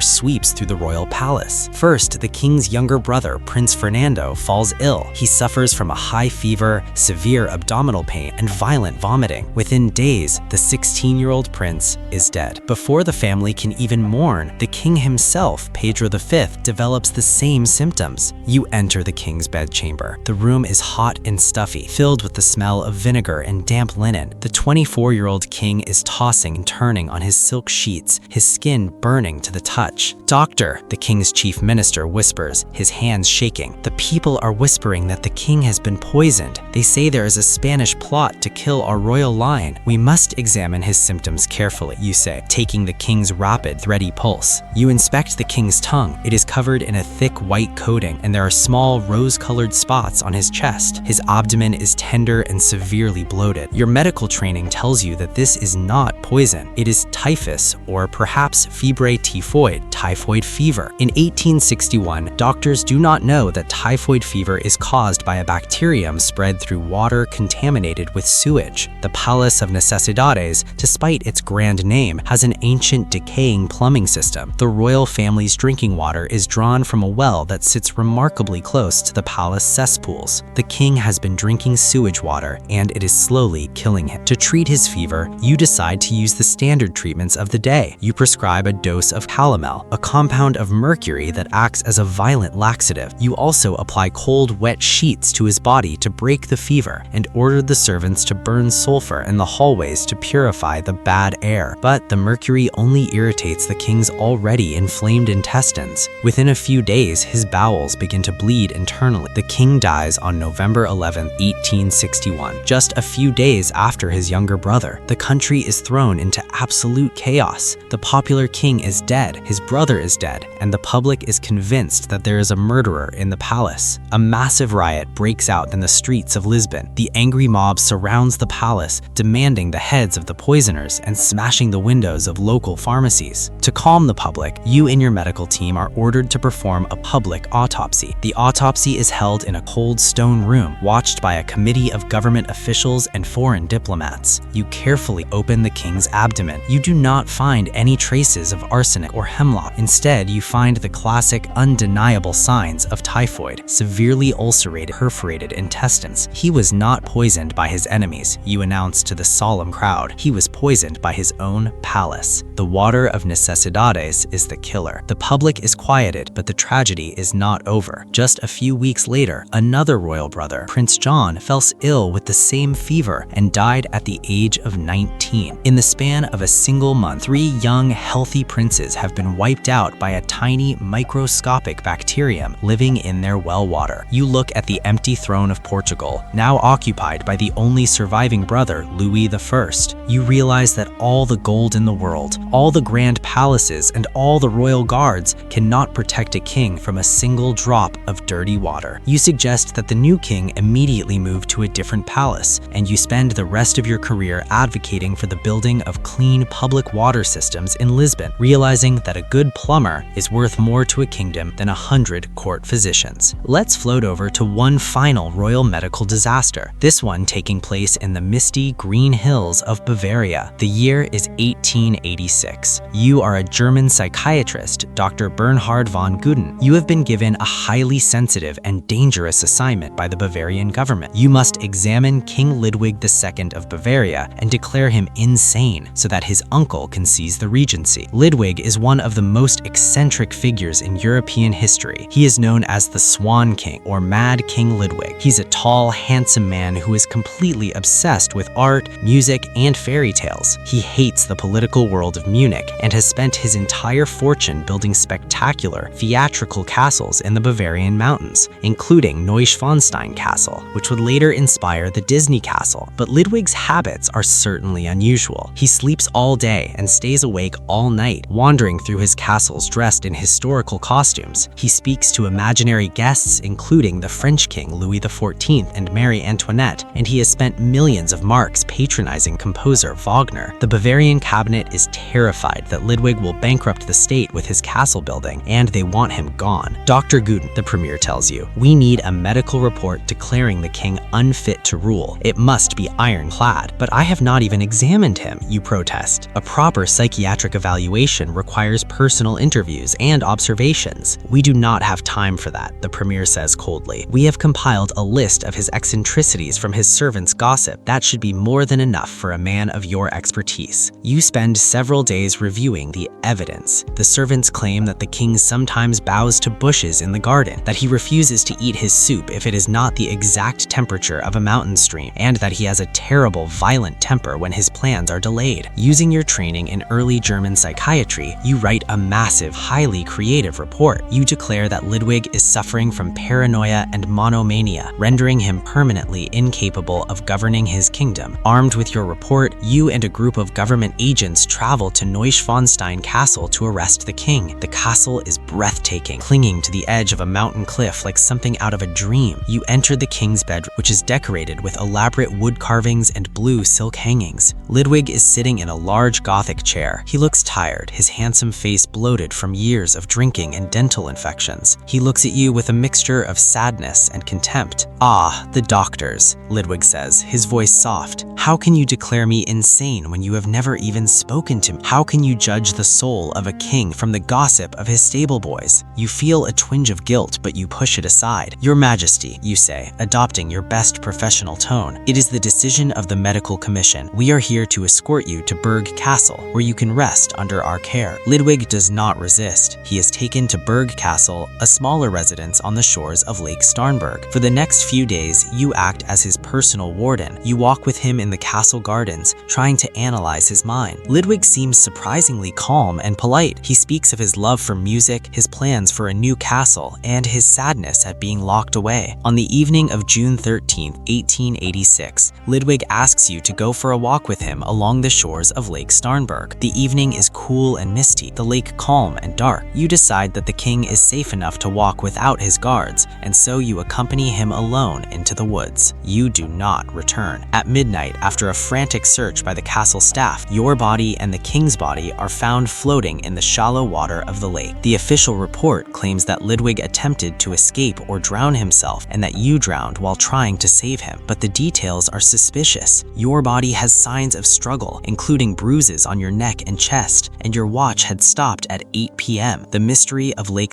sweeps through the royal palace. First, the king's younger brother, Prince Fernando, falls ill. He suffers from a high fever, severe abdominal pain, and violent vomiting. Within days, the 16-year-old prince is dead. Before the family can even mourn, the king himself, Pedro V, develops the same symptoms. You enter the king's bedchamber. The room is hot and stuffy, filled with the smell of vinegar and damp linen. The 24-year-old king is tossing and turning on his silk sheets, his skin burning to the touch. "Doctor," the king's chief minister whispers, his hands shaking. "The people are whispering that the king has been poisoned. They say there is a Spanish plot to kill our royal line. We must examine his symptoms carefully," you say, taking the king's rapid, thready pulse. You inspect the king's tongue. It is covered in a thick white coating, and there are small rose-colored spots on his chest. His abdomen is tender and severely bloated. Your medical training tells you that this is not poison. It is typhus, or perhaps febre typhoid, typhoid fever. In 1861, doctors do not know that typhoid fever is caused by a bacterium spread through water contaminated with sewage. The Palace of Necessidades, despite its grand name, has an ancient decaying plumbing system. The royal family's drinking water is drawn from a well that sits remarkably close to the palace cesspools. The king has been drinking sewage water, and it is slowly killing him. To treat his fever, you decide to use the standard treatments of the day. You prescribe a dose of calomel, a compound of mercury that acts as a violent laxative. You also apply cold, wet sheets to his body to break the fever, and order the servants to burn sulfur in the hallways to purify the bad air. But the mercury only irritates the king's already inflamed intestines. Within a few days, his bowels begin to bleed internally. The king dies on November 11, 1861, just a few days after his younger brother. The country is thrown into absolute chaos. The popular king is dead, his brother is dead, and the public is convinced that there is a murderer in the palace. A massive riot breaks out in the streets of Lisbon. The angry mob surrounds the palace, demanding the heads of the poisoners and smashing the windows of local pharmacies. To calm the public, you and your medical team are ordered to perform a public autopsy. The autopsy is held in a cold stone room, watched by a committee of government officials and foreign diplomats. You carefully open the king's abdomen. You do not find any traces of arsenic or hemlock. Instead, you find the classic, undeniable signs of typhoid, severely ulcerated, perforated intestines. He was not poisoned by his enemies, you announce to the solemn crowd. He was poisoned by his own palace. The water of Necessidades is the killer. The public is quieted, but the tragedy is not over. Just a few weeks later, another royal brother, Prince John, fell ill with the same fever and died at the age of 19. In the span of a single month, 3 young, healthy princes have been wiped out by a tiny, microscopic bacterium living in their well water. You look at the empty throne of Portugal, now occupied by the only surviving brother, Louis I. You realize that all the gold in the world, all the grand palaces, and all the royal guards cannot protect a king from a single drop of dirty water. You suggest that the new king immediately move to a different palace, and you spend the rest of your career advocating for the building of clean public water systems in Lisbon, realizing that a good plumber is worth more to a kingdom than 100 court physicians. Let's float over to one final royal medical disaster, this one taking place in the misty green hills of Bavaria. The year is 1886. You are a German psychiatrist, Dr. Bernhard von Guden. You have been given a highly sensitive and dangerous assignment by the Bavarian government. You must examine King Ludwig II of Bavaria and declare him insane so that his uncle can seize the regency. Ludwig is one of the most eccentric figures in European history. He is known as the Swan King, or Mad King Ludwig. He's a tall, handsome man who is completely obsessed with art, music, and fairy tales. He hates the political world of Munich and has spent his entire fortune building spectacular, theatrical castles in the Bavarian mountains, including Neuschwanstein Castle, which would later inspire the Disney Castle. But Ludwig's habits are certainly unusual. He sleeps all day and stays awake all night, wandering through his castles dressed in historical costumes. He speaks to imaginary guests, including the French King Louis XIV and Marie Antoinette, and he has spent millions of marks patronizing composer Wagner. The Bavarian cabinet is terrified that Ludwig will bankrupt the state with his castle building, and they want him gone. Dr. Guden, the premier, tells you, "We need a medical report declaring the king unfit to rule. It must be ironclad." "But I have not even examined him," you protest. "A proper psychiatric evaluation requires personal interviews and observations." "We do not have time for that," the premier says coldly. "We have compiled a list of his eccentricities from his servants' gossip. That should be more than enough for a man of your expertise." You spend several days reviewing the evidence. The servants claim that the king sometimes bows to bushes in the garden, that he refuses to eat his soup if it is not the exact temperature of a mountain stream, and that he has a terrible, violent temper when his plans are delayed. Using your training in early German psychiatry, you write a massive, highly creative report. You declare that Ludwig is suffering from paranoia and monomania, rendering him permanently incapable of governing his kingdom. Armed with your report, you and a group of government agents travel to Neuschwanstein Castle to arrest the king. The castle is breathtaking, clinging to the edge of a mountain cliff like something out of a dream. You enter the king's bedroom, which is decorated with elaborate wood carvings and blue silk hangings. Ludwig is sitting in a large Gothic chair. He looks tired, his handsome face bloated from years of drinking and dental infections. He looks at you with a mixture of sadness and contempt. "Ah, the doctors," Ludwig says, his voice soft. "How can you declare me insane when you have never even spoken to me? How can you judge the soul of a king from the gossip of his stable boys?" You feel a twinge of guilt, but you push it aside. "Your Majesty," you say, adopting your best professional tone, "it is the decision of the medical commission. We are here to escort you to Berg Castle, where you can rest under our care." Ludwig does not resist. He is taken to Berg Castle, a smaller residence on the shores of Lake Starnberg. For the next few days, you act as his personal warden. You walk with him in the castle gardens, trying to analyze his mind. Ludwig seems surprisingly calm and polite. He speaks of his love for music, his plans for a new castle, and his sadness at being locked away. On the evening of June 13, 1886, Ludwig asks you to go for a walk with him along the shores of Lake Starnberg. The evening is cool and misty, the lake calm and dark. You decide that the king is safe enough to walk without his guards, and so you accompany him alone into the woods. You do not return. At midnight, after a frantic search by the castle staff, your body and the king's body are found floating in the shallow water of the lake. The official report claims that Ludwig attempted to escape or drown himself, and that you drowned while trying to save him. But the details are suspicious. Your body has signs of struggle, including bruises on your neck and chest, and your watch had stopped at 8 p.m. The mystery of Lake